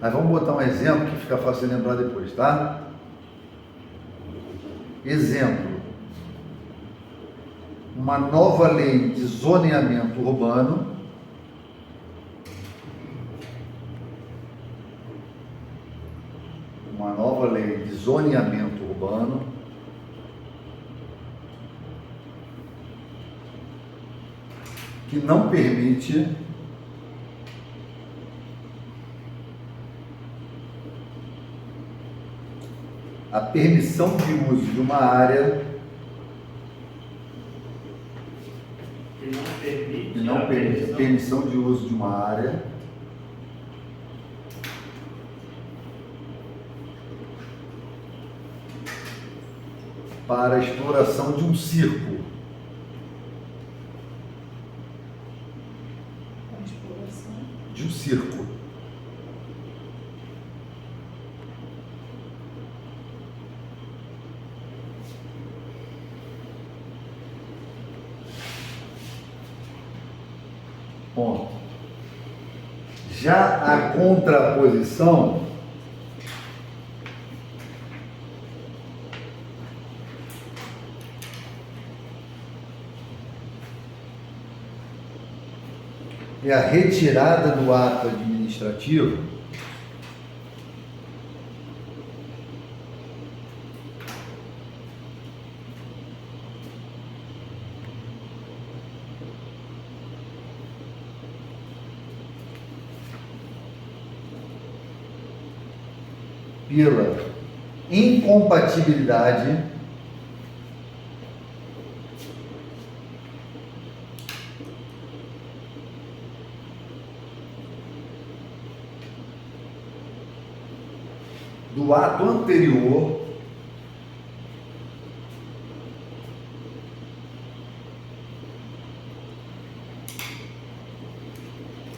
Mas vamos botar um exemplo que fica fácil de lembrar depois, tá? Exemplo. Uma nova lei de zoneamento urbano que não permite a permissão de uso de uma área que não permite a permissão de uso de uma área para a exploração de um circo. De um circo. Ponto. Já a contraposição é a retirada do ato administrativo pela incompatibilidade do ato anterior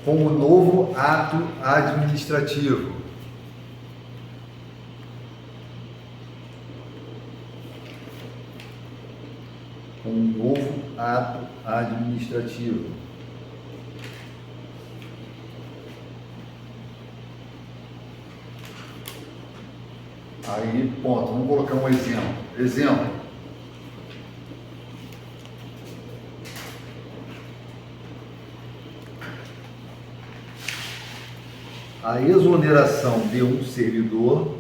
com o novo ato administrativo. Com um novo ato administrativo. Aí, ponto. Vamos colocar um exemplo. Exemplo. A exoneração de um servidor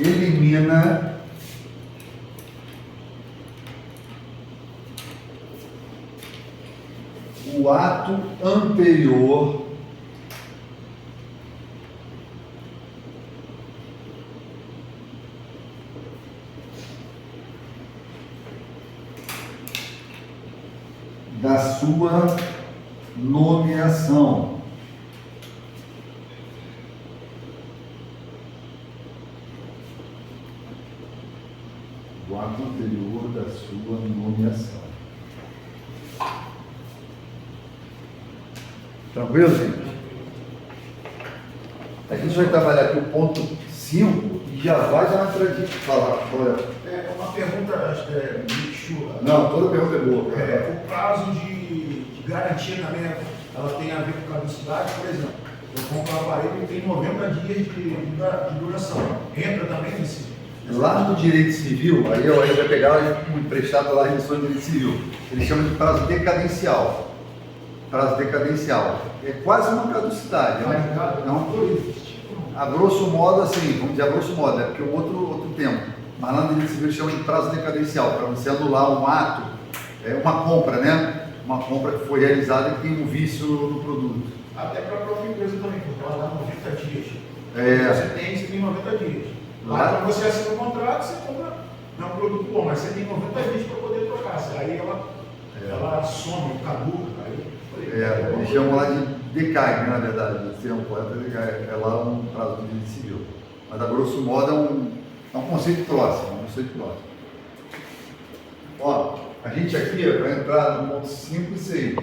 elimina o ato anterior da sua nomeação. O ato anterior da sua nomeação. Tranquilo, gente? A gente vai trabalhar aqui o ponto 5 e já vai dar uma entradinha. Fala, olha. É uma pergunta, acho que é muito chula. Não, toda pergunta é boa. O prazo de garantia também, ela tem a ver com caducidade, por exemplo. Eu compro um aparelho e tem 90 dias de duração. Entra também nesse? Lá no direito civil, aí vai pegar um emprestado lá em relação ao direito civil. Eles chamam de prazo decadencial. Prazo decadencial. É quase uma caducidade. A grosso modo, assim, vamos dizer a grosso modo, é porque é um outro tempo. Mas lá no direito civil chama de prazo decadencial, para você anular um ato, uma compra, né? Uma compra que foi realizada e que tem um vício no produto. Até para a própria empresa também, porque ela dá 90 dias. Você tem 90 dias. Lá, quando você assina o contrato, você compra, não é um produto bom, mas você tem 90 dias para poder trocar. Aí ela some, caduca. Eles chamam lá de decai, né, na verdade. O termo correto é lá um prazo de direito civil. Mas, a grosso modo, é um conceito próximo. Ó, a gente aqui vai entrar no ponto 5 e 6.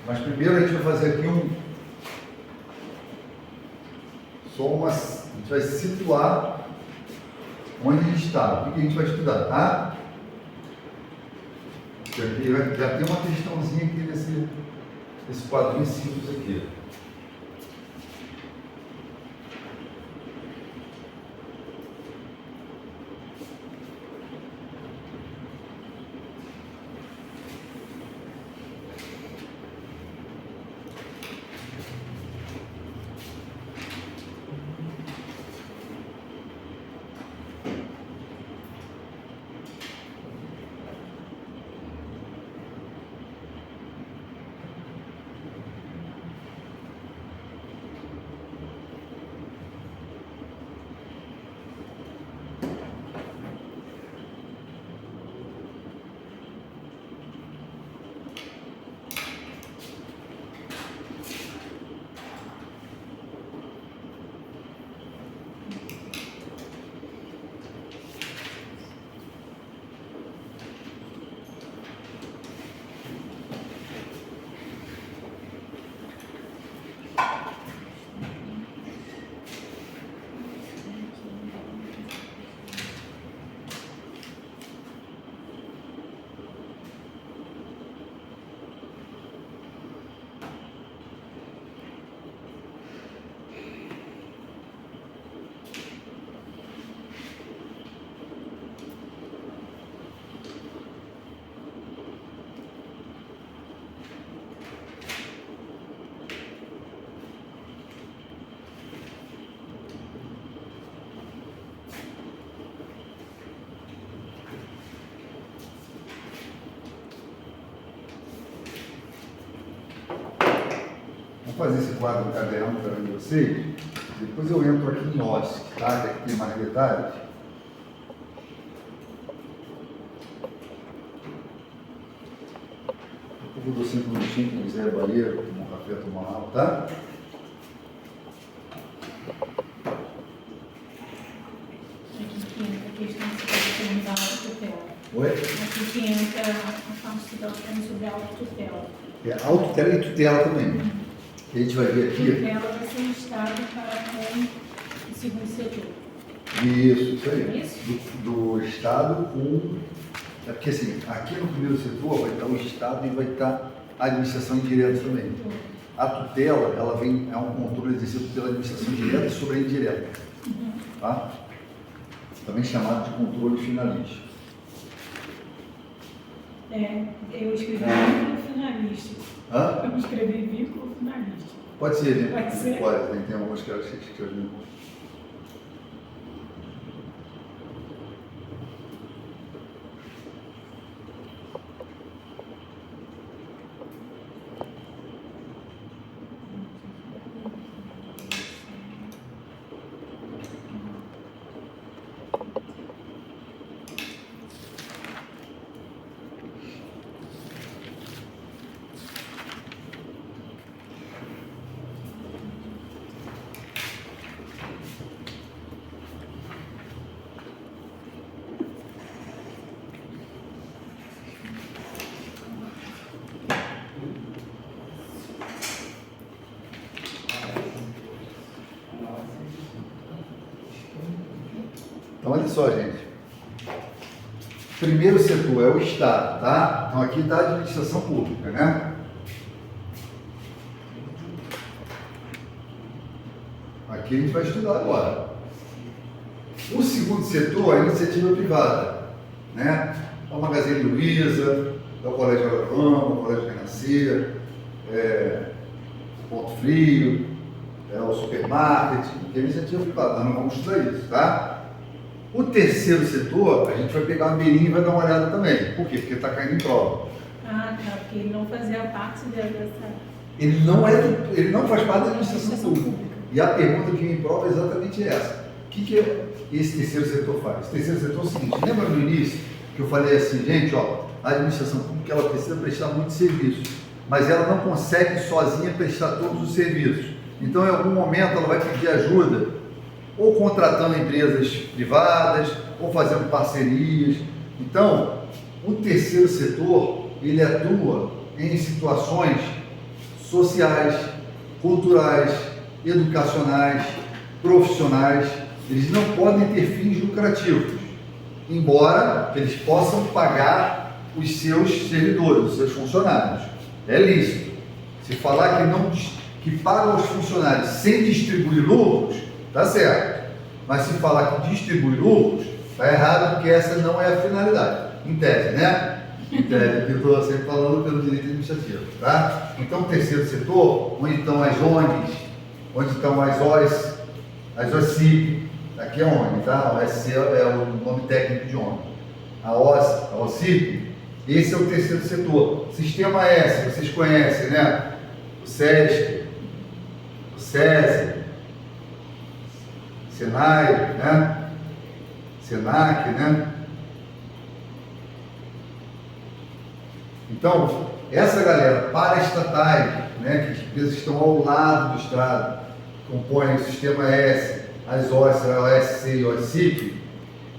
Mas primeiro a gente vai fazer aqui a gente vai situar onde a gente está, o que a gente vai estudar, tá? Aqui já tem uma questãozinha aqui nesse quadrinho simples aqui. Vou fazer esse quadro caderno para vocês, depois eu entro aqui em OSC, tá? Que aqui tem mais detalhes. Eu vou dar 5 minutinhos, quem quiser banheiro, tomar um café, tomar uma água, tá? Aqui entra a questão de se pode da autotutela. Oi? Aqui que entra a parte que está falando sobre a autotutela. Autotutela e tutela também. A gente vai ver aqui. Tutela vai ser um estado para com o segundo setor. Isso aí. Isso? Do Estado com... É porque assim, aqui no primeiro setor vai estar o Estado e vai estar a administração indireta também. A tutela, ela vem, é um controle exercido pela administração direta sobre a indireta. Tá? Também chamado de controle finalístico. Eu escrevi vínculo finalístico. Hã? Eu escrevi vínculo finalístico. Pode ser, né? Pode ser. Pode, tem algumas características que eu vi. Então, olha só, gente. Primeiro setor é o Estado, tá? Então, aqui está a administração pública, né? Aqui a gente vai estudar agora. O segundo setor é a iniciativa privada, né? É o Magazine Luiza, é o Colégio Agronomia, o Colégio Renascer, Ponto Frio, é o supermarket, que é a iniciativa privada. Nós não vamos estudar isso, tá? O terceiro setor, a gente vai pegar uma beirinha e vai dar uma olhada também. Por quê? Porque está caindo em prova. Ah, tá, porque ele não fazia parte dessa... Ele não faz parte da administração pública. E a pergunta que vem em prova é exatamente essa. O que esse terceiro setor faz? Esse terceiro setor é o seguinte, lembra no início que eu falei assim, gente, ó, a administração pública ela precisa prestar muitos serviços, mas ela não consegue sozinha prestar todos os serviços. Então, em algum momento, ela vai pedir ajuda, ou contratando empresas privadas, ou fazendo parcerias. Então, o terceiro setor, ele atua em situações sociais, culturais, educacionais, profissionais. Eles não podem ter fins lucrativos, embora eles possam pagar os seus servidores, os seus funcionários. É lícito. Se falar que pagam os funcionários sem distribuir lucros, tá certo. Mas se falar que distribui lucros, tá errado, porque essa não é a finalidade. Em tese, né? Em tese, eu estou sempre falando pelo direito administrativo, tá? Então, o terceiro setor, onde estão as ONGs, onde estão as OSCIP, aqui é ONG, tá? A OSC é o nome técnico de ONG. A OSCIP, esse é o terceiro setor. Sistema S, vocês conhecem, né? O SESC, o SESI, Senai, né? Senac, né? Então, essa galera paraestatais, né, que as empresas estão ao lado do Estado, compõem o Sistema S, as OS, a OSC e a OSCIP,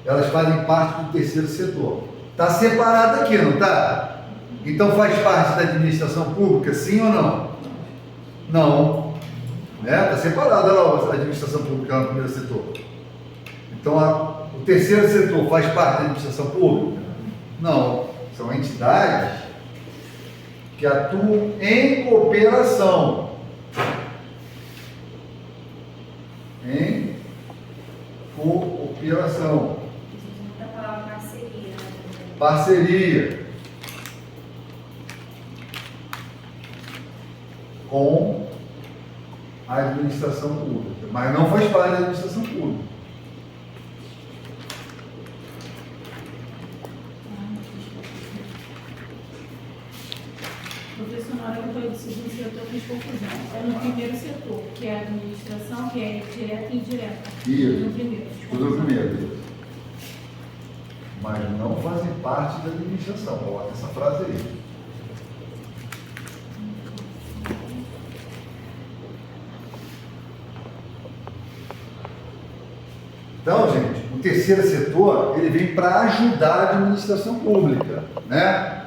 elas fazem parte do terceiro setor. Está separado aqui, não está? Então faz parte da administração pública, sim ou não? Não. Está separada a administração pública no primeiro setor. Então, o terceiro setor faz parte da administração pública? Não. São entidades que atuam em cooperação. Em cooperação. Da palavra parceria, né? Parceria. Com a administração pública, mas não faz parte da administração pública. Professor, na hora que eu falei do segundo setor, eu fiz confusão. É no primeiro setor, que é a administração, que é direta e indireta. Isso. No primeiro. Tudo no primeiro. Mas não fazem parte da administração. Coloca essa frase aí. Então, gente, o terceiro setor, ele vem para ajudar a administração pública, né?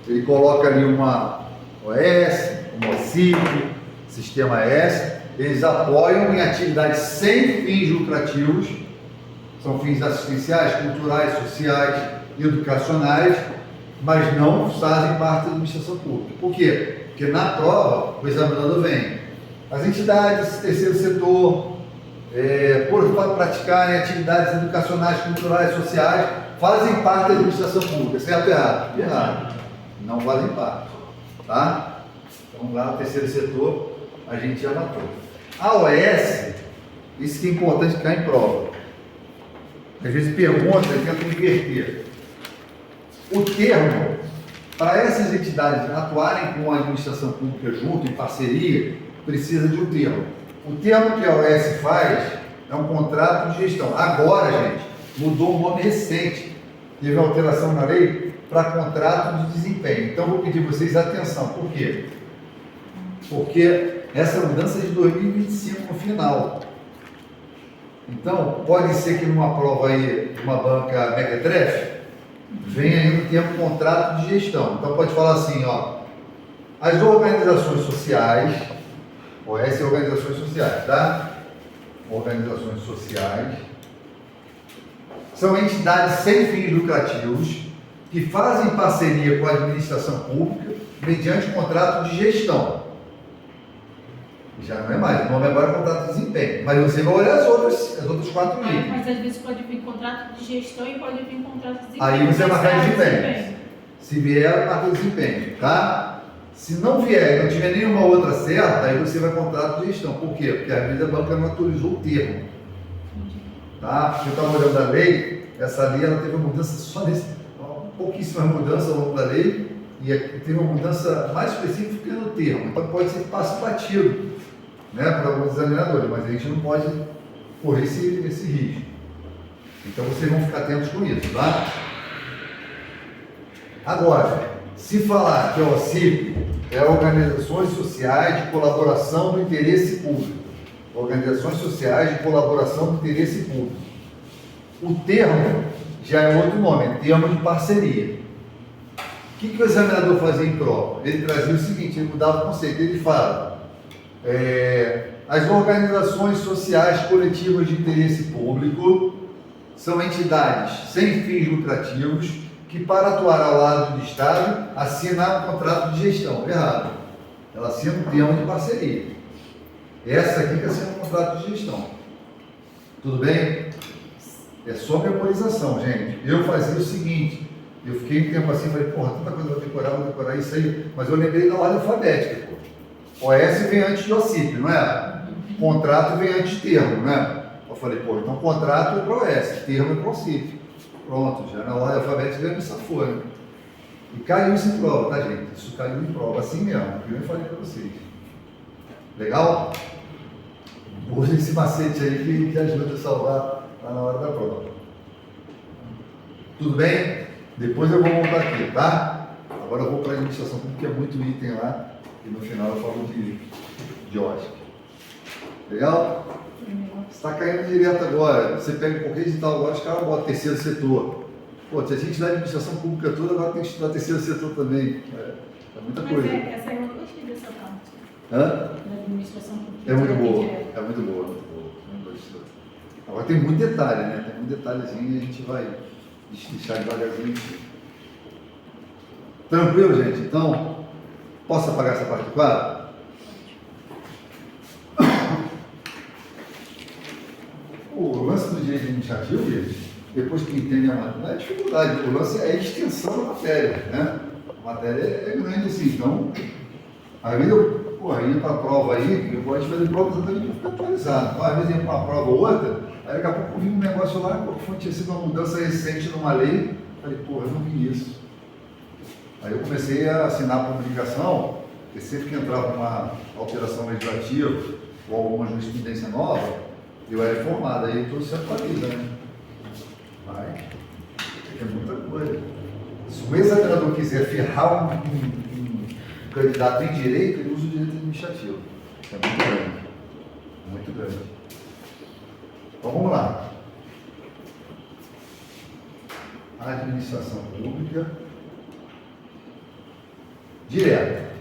Ele coloca ali uma OS, uma OSCIP, Sistema S, eles apoiam em atividades sem fins lucrativos, são fins assistenciais, culturais, sociais, educacionais, mas não fazem parte da administração pública. Por quê? Porque na prova, o examinador vem, as entidades do terceiro setor, por praticarem atividades educacionais, culturais, sociais, fazem parte da administração pública, certo ou errado? Errado. Não fazem parte, tá? Então lá no terceiro setor, a gente já matou. A OS, isso que é importante que cai em prova. Às vezes pergunta e tenta inverter. O termo, para essas entidades atuarem com a administração pública junto, em parceria, precisa de um termo. O termo que a OS faz é um contrato de gestão. Agora, gente, mudou o nome recente. Teve alteração na lei para contrato de desempenho. Então, vou pedir vocês atenção. Por quê? Porque essa mudança é de 2025 no final. Então, pode ser que numa prova aí, de uma banca mequetrefe, venha aí no termo contrato de gestão. Então, pode falar assim, ó, as organizações sociais, OS é organizações sociais, tá? Organizações sociais são entidades sem fins lucrativos que fazem parceria com a administração pública mediante contrato de gestão. Já não é mais, o nome agora é contrato de desempenho. Mas você vai olhar as outras 4 linhas. Mas às vezes pode vir contrato de gestão e pode vir contrato de desempenho. Aí você marca desempenho. Se vier, marca desempenho, tá? Se não vier e não tiver nenhuma outra certa, aí você vai contrato de gestão. Por quê? Porque às vezes a banca não atualizou o termo. Tá? Porque eu estava olhando a lei, essa lei ela teve uma mudança só nesse, pouquíssimas mudanças ao longo da lei, e teve uma mudança mais específica no termo. Então pode ser que passe batido, né, para alguns examinadores, mas a gente não pode correr esse risco. Então vocês vão ficar atentos com isso, tá? Agora, se falar que a OCIP é Organizações Sociais de Colaboração do Interesse Público, Organizações Sociais de Colaboração do Interesse Público, o termo já é outro nome, é termo de parceria. O que o examinador fazia em prova? Ele trazia o seguinte, ele mudava o conceito, ele fala as organizações sociais coletivas de interesse público são entidades sem fins lucrativos que, para atuar ao lado do Estado, assinam um contrato de gestão. Errado. Ela assina um termo de parceria. Essa aqui que assina um contrato de gestão. Tudo bem? É só memorização, gente. Eu fazia o seguinte, eu fiquei um tempo assim, falei, porra, tanta coisa vou decorar isso aí, mas eu lembrei da ordem alfabética, pô. OS vem antes de OCIP, não é? Contrato vem antes de termo, não é? Eu falei, pô, então contrato é para OS, termo é para OCIP. Pronto, já na ordem alfabética já me safou, né? E caiu isso em prova, tá, gente? Isso caiu em prova, assim mesmo, que eu falei para vocês. Legal? Usa esse macete aí que ajuda a salvar lá na hora da prova. Tudo bem? Depois eu vou voltar aqui, tá? Agora eu vou para a administração pública, que é muito item lá, e no final eu falo de OSC. Legal? Está caindo direto agora. Você pega qualquer edital agora, os caras botam terceiro setor. Pô, se a gente dá administração pública toda, agora tem que estudar terceiro setor também. É muita coisa. Mas essa eu não gostei dessa parte. Hã? Da administração pública. É muito boa. É muito boa, muito boa. Agora tem muito detalhe, né? Tem muito detalhezinho e a gente vai deixar devagarzinho. Tranquilo, gente? Então, posso apagar essa parte do quadro? O lance do direito administrativo, gente, depois que entende a matéria, não é dificuldade, o lance é a extensão da matéria, né? A matéria é grande assim, então, às vezes eu ia para a prova aí, eu gosto de fazer prova exatamente para ficar atualizado. Então, às vezes eu ia para uma prova ou outra, aí daqui a pouco eu vi um negócio lá, que tinha sido uma mudança recente numa lei, falei, pô, eu não vi isso. Aí eu comecei a assinar a publicação, porque sempre que entrava uma alteração legislativa ou alguma jurisprudência nova, eu era informado, aí tudo se atualiza, né? Mas é muita coisa. Se o examinador quiser ferrar um candidato em direito, ele usa o direito administrativo. É muito grande. Muito grande. Então vamos lá. A administração pública direta.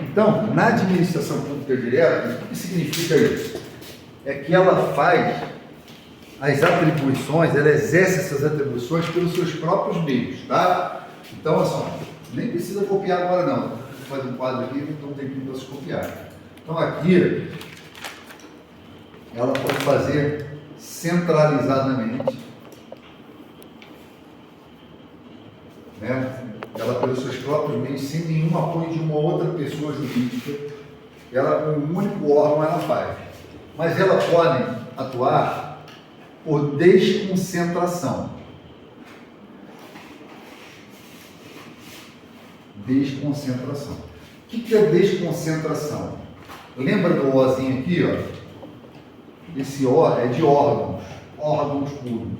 Então, na administração pública direta, o que significa isso? É que ela faz as atribuições, ela exerce essas atribuições pelos seus próprios meios, tá? Então, assim, nem precisa copiar agora não. Vou fazer um quadro aqui, então tem que se copiar. Então, aqui, ela pode fazer centralizadamente, né? próprios meios, sem nenhum apoio de uma outra pessoa jurídica. Ela, com um único órgão, ela faz. Mas ela pode atuar por desconcentração. Desconcentração. O que é desconcentração? Lembra do Ozinho aqui, ó? Esse O é de órgãos, órgãos públicos.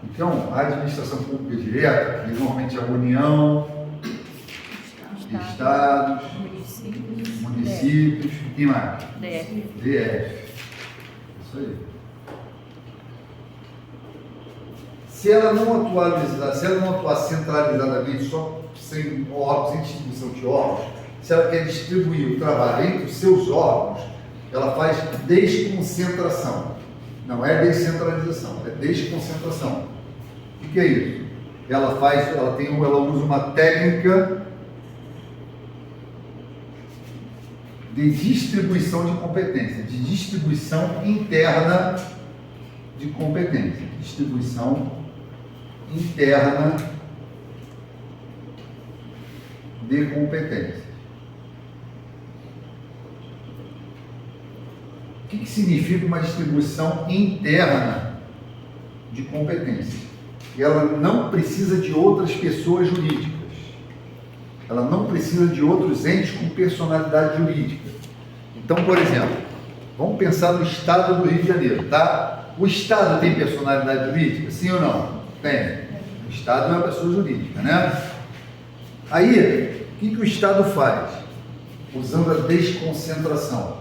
Então, a administração pública direta, que normalmente é a União, Estados, municípios, e mais? DF. Isso aí. Se ela não atuar centralizadamente, só sem órgãos, sem distribuição de órgãos, se ela quer distribuir o trabalho entre os seus órgãos, ela faz desconcentração. Não é descentralização, é desconcentração. O que é isso? Ela usa uma técnica de distribuição de competência, de distribuição interna de competência. Distribuição interna de competência. O que significa uma distribuição interna de competência? Ela não precisa de outras pessoas jurídicas. Ela não precisa de outros entes com personalidade jurídica. Então, por exemplo, vamos pensar no Estado do Rio de Janeiro, tá? O Estado tem personalidade jurídica? Sim ou não? Tem. O Estado é uma pessoa jurídica, né? Aí, o que o Estado faz? Usando a desconcentração.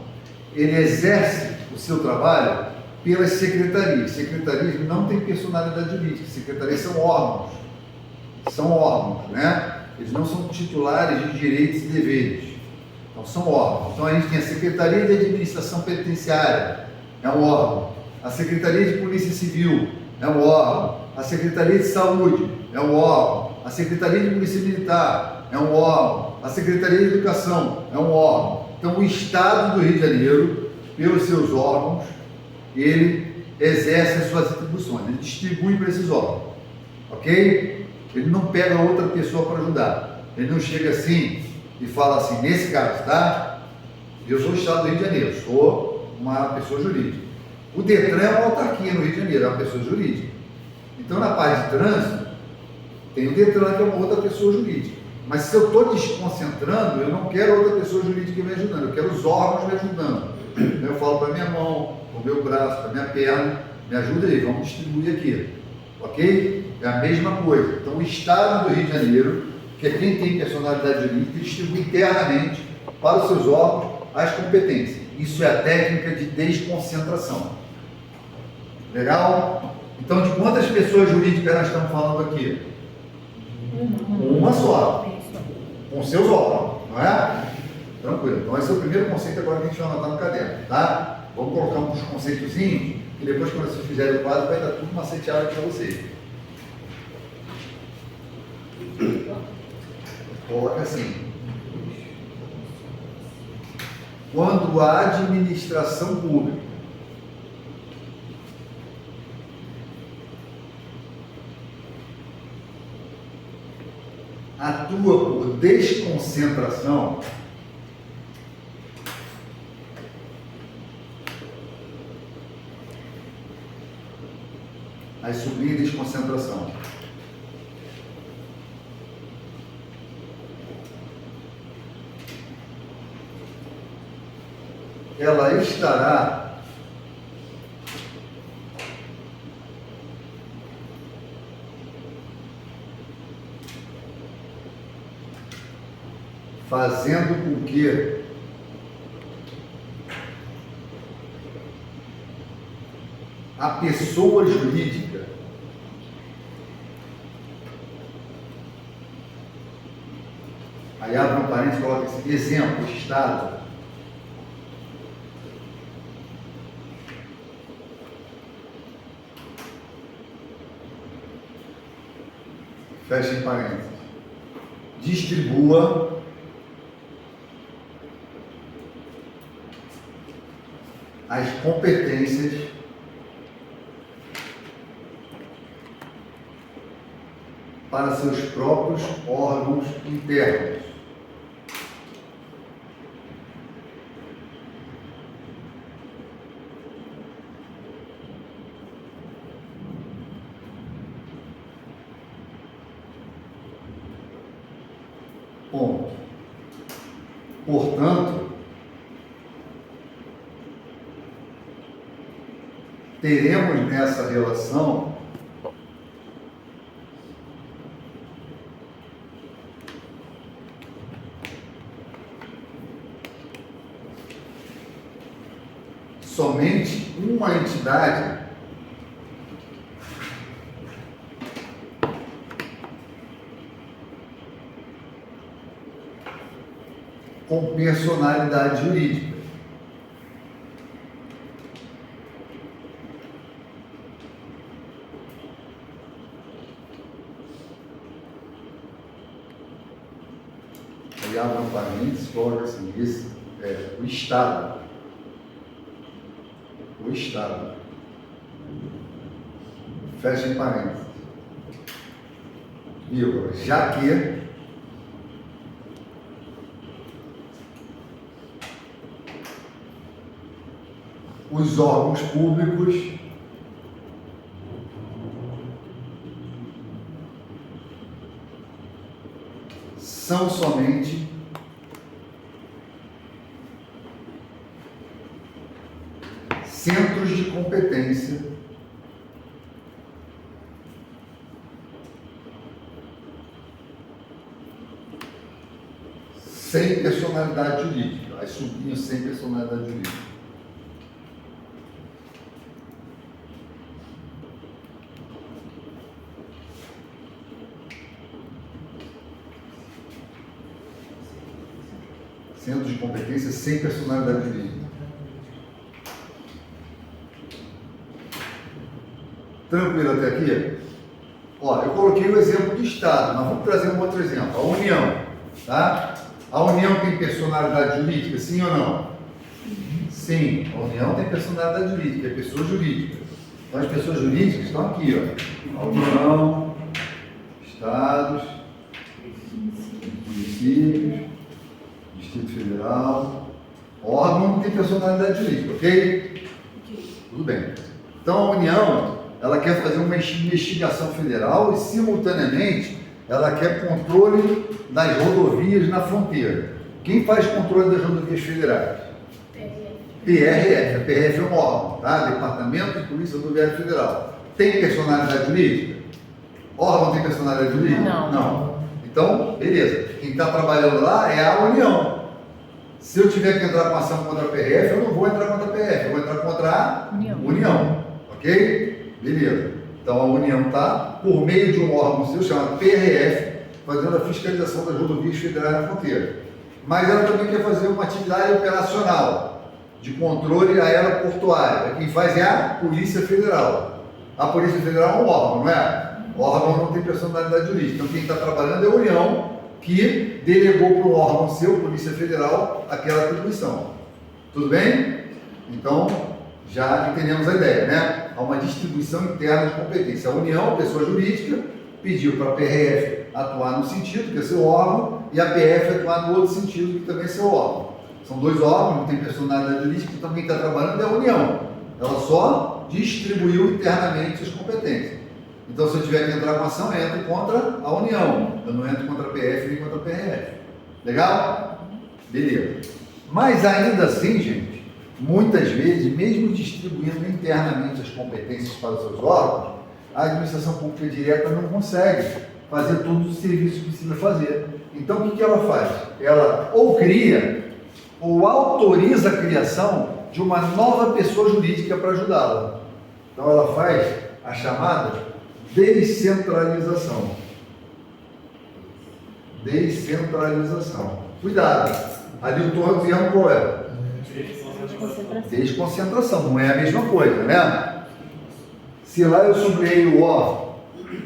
Ele exerce o seu trabalho pelas secretarias. Secretarias não têm personalidade jurídica. Secretarias são órgãos. São órgãos, né? Eles não são titulares de direitos e deveres. Então, são órgãos. Então, a gente tem a Secretaria de Administração Penitenciária, é um órgão. A Secretaria de Polícia Civil, é um órgão. A Secretaria de Saúde, é um órgão. A Secretaria de Polícia Militar, é um órgão. A Secretaria de Educação, é um órgão. Então, o Estado do Rio de Janeiro, pelos seus órgãos, ele exerce as suas atribuições, ele distribui para esses órgãos, ok? Ele não pega outra pessoa para ajudar, ele não chega assim e fala assim, nesse caso, tá? Eu sou o Estado do Rio de Janeiro, sou uma pessoa jurídica. O Detran é uma autarquia no Rio de Janeiro, é uma pessoa jurídica. Então, na parte de trânsito, tem o Detran, que é uma outra pessoa jurídica. Mas se eu estou desconcentrando, eu não quero outra pessoa jurídica me ajudando, eu quero os órgãos me ajudando. Eu falo para a minha mão, para o meu braço, para a minha perna, me ajuda aí, vamos distribuir aqui. Ok? É a mesma coisa. Então, o Estado do Rio de Janeiro, que é quem tem personalidade jurídica, distribui internamente para os seus órgãos as competências. Isso é a técnica de desconcentração. Legal? Então, de quantas pessoas jurídicas nós estamos falando aqui? Uma só. Com seus órgãos, não é? Tranquilo. Então, esse é o primeiro conceito agora que a gente vai anotar no caderno, tá? Vamos colocar uns conceitozinhos, que depois, quando vocês fizerem o quadro, vai dar tudo maceteado para vocês. Coloca assim. Quando a administração pública atua por desconcentração, aí subir desconcentração. Ela estará fazendo com que a pessoa jurídica aí abre um parênteses e coloca esse exemplo, Estado, fecha em parênteses, distribua as competências para seus próprios órgãos internos. Ponto. Portanto, teremos nessa relação somente uma entidade com personalidade jurídica. Aí abre um parênteses, coloca assim, esse é o Estado. O Estado. Fecha em parênteses. Vírgula. Já que os órgãos públicos são somente centros de competência sem personalidade jurídica. Aí sublinho sem personalidade jurídica. Centros de competência sem personalidade jurídica. Tranquilo até aqui? Ó, eu coloquei o exemplo do Estado, mas vamos trazer um outro exemplo. A União, tá? A União tem personalidade jurídica, sim ou não? Sim, a União tem personalidade jurídica, é pessoa jurídica. Então as pessoas jurídicas estão aqui, ó. A União, Estados, municípios, Distrito Federal, órgão não tem personalidade jurídica, ok? Tudo bem. Então a União, ela quer fazer uma investigação federal e simultaneamente ela quer controle das rodovias na fronteira. Quem faz controle das rodovias federais? PRF. A PRF é um órgão, tá? Departamento de Polícia Rodoviária Federal. Tem personalidade jurídica? Órgão tem personalidade jurídica? Não. Então, beleza. Quem está trabalhando lá é a União. Se eu tiver que entrar com ação contra a PRF, eu não vou entrar contra a PRF, eu vou entrar contra a União. Ok? Beleza. Então a União está, por meio de um órgão seu chamado PRF, fazendo a fiscalização das rodovias federais na fronteira. Mas ela também quer fazer uma atividade operacional de controle aeroportuário. Quem faz é a Polícia Federal. A Polícia Federal é um órgão, não é? O órgão não tem personalidade jurídica. Então quem está trabalhando é a União, que delegou para o órgão seu, Polícia Federal, aquela atribuição. Tudo bem? Então, já entendemos a ideia, né? Há uma distribuição interna de competência. A União, pessoa jurídica, pediu para a PRF atuar no sentido, que é seu órgão, e a PF atuar no outro sentido, que também é seu órgão. São dois órgãos, não tem personalidade jurídica, então quem está trabalhando é a União. Ela só distribuiu internamente as competências. Então, se eu tiver que entrar com ação, eu entro contra a União. Eu não entro contra a PF nem contra a PRF. Legal? Beleza. Mas ainda assim, gente, muitas vezes, mesmo distribuindo internamente as competências para os seus órgãos, a administração pública direta não consegue fazer todo o serviço que precisa fazer. Então, o que ela faz? Ela ou cria, ou autoriza a criação de uma nova pessoa jurídica para ajudá-la. Então, ela faz a chamada descentralização. Descentralização. Cuidado. Ali o termo qual é? Desconcentração. Não é a mesma coisa, né? Se lá eu sublinhei o ó,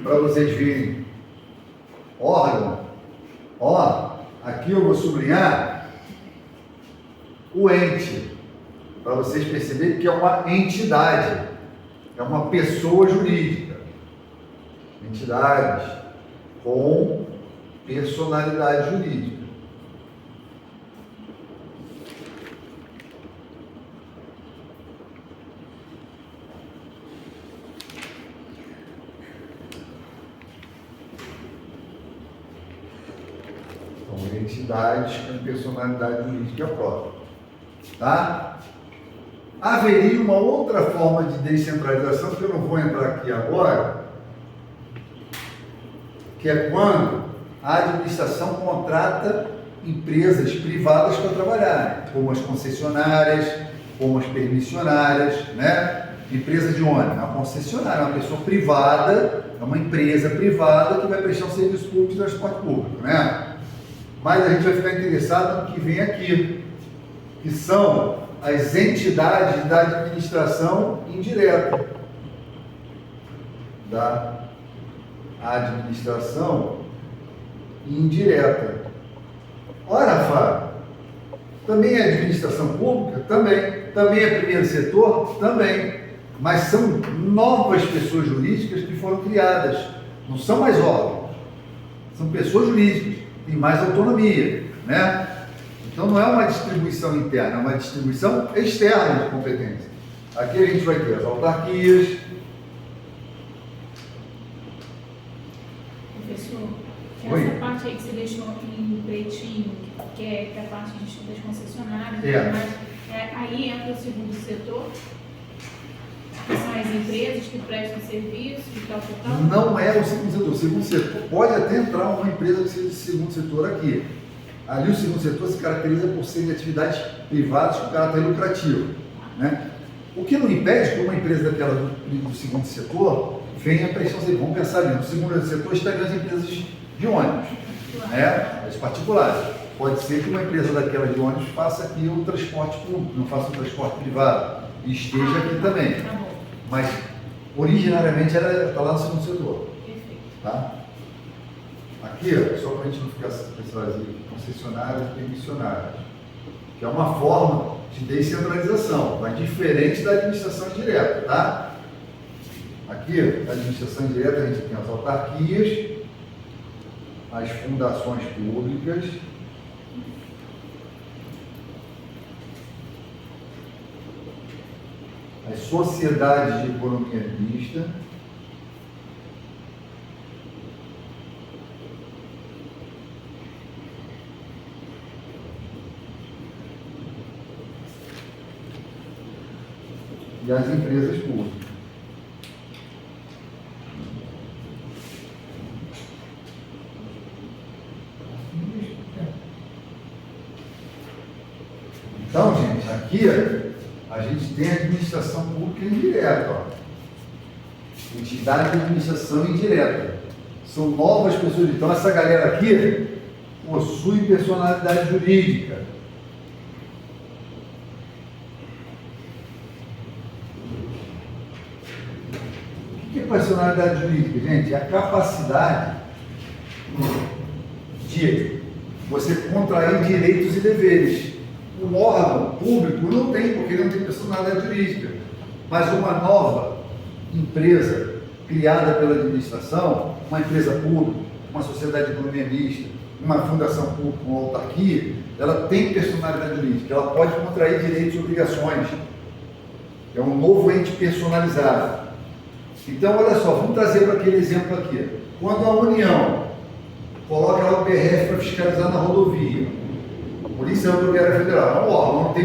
para vocês verem, órgão, ó, aqui eu vou sublinhar o ente, para vocês perceberem que é uma entidade, é uma pessoa jurídica. Entidades, com personalidade jurídica. São entidades com personalidade jurídica própria. Tá? Haveria uma outra forma de descentralização, que eu não vou entrar aqui agora, que é quando a administração contrata empresas privadas para trabalhar, como as concessionárias, como as permissionárias, né? Empresa de ônibus, uma concessionária, uma pessoa privada, é uma empresa privada que vai prestar um serviço público de transporte público, né? Mas a gente vai ficar interessado no que vem aqui, que são as entidades da administração indireta. Da administração indireta. Ora, Fábio, também é administração pública? Também. Também é primeiro setor? Também. Mas são novas pessoas jurídicas que foram criadas. Não são mais órgãos. São pessoas jurídicas. Têm mais autonomia, né? Então não é uma distribuição interna, é uma distribuição externa de competência. Aqui a gente vai ter as autarquias. Professor, Oi? essa parte aí que você deixou em pretinho, que é a parte das concessionárias, É. aí entra o segundo setor, que são as empresas que prestam serviço e tal. Não é o segundo setor. O segundo setor pode até entrar uma empresa que seja de segundo setor aqui. Ali o segundo setor se caracteriza por serem atividades privadas com caráter lucrativo, né? O que não impede que uma empresa daquela do segundo setor venha prestar serviço. Vamos pensar ali, no segundo setor estariam as empresas de ônibus, né? As particulares. Pode ser que uma empresa daquela de ônibus faça aqui o transporte público, não faça o transporte privado, e esteja aqui também. Tá bom. Mas originariamente ela está lá no segundo setor. Perfeito. Tá? Aqui, ó, só para a gente não ficar vazio, concessionárias e permissionárias, que é uma forma de descentralização, mas diferente da administração direta, tá? Aqui, a administração direta, a gente tem as autarquias, as fundações públicas, as sociedades de economia mista, e as empresas públicas. Então, gente, aqui a gente tem a administração pública indireta, ó. Entidade de administração indireta. São novas pessoas. Então, essa galera aqui possui personalidade jurídica. O que é personalidade jurídica, gente? É a capacidade de você contrair direitos e deveres. Um órgão público não tem, porque ele não tem personalidade jurídica. Mas uma nova empresa criada pela administração, uma empresa pública, uma sociedade de economia mista, uma fundação pública, uma autarquia, ela tem personalidade jurídica, ela pode contrair direitos e obrigações. É um novo ente personalizado. Então, olha só, vamos trazer para aquele exemplo aqui. Quando a União coloca lá o PRF para fiscalizar na rodovia, Polícia Rodoviária Federal, é um órgão, não tem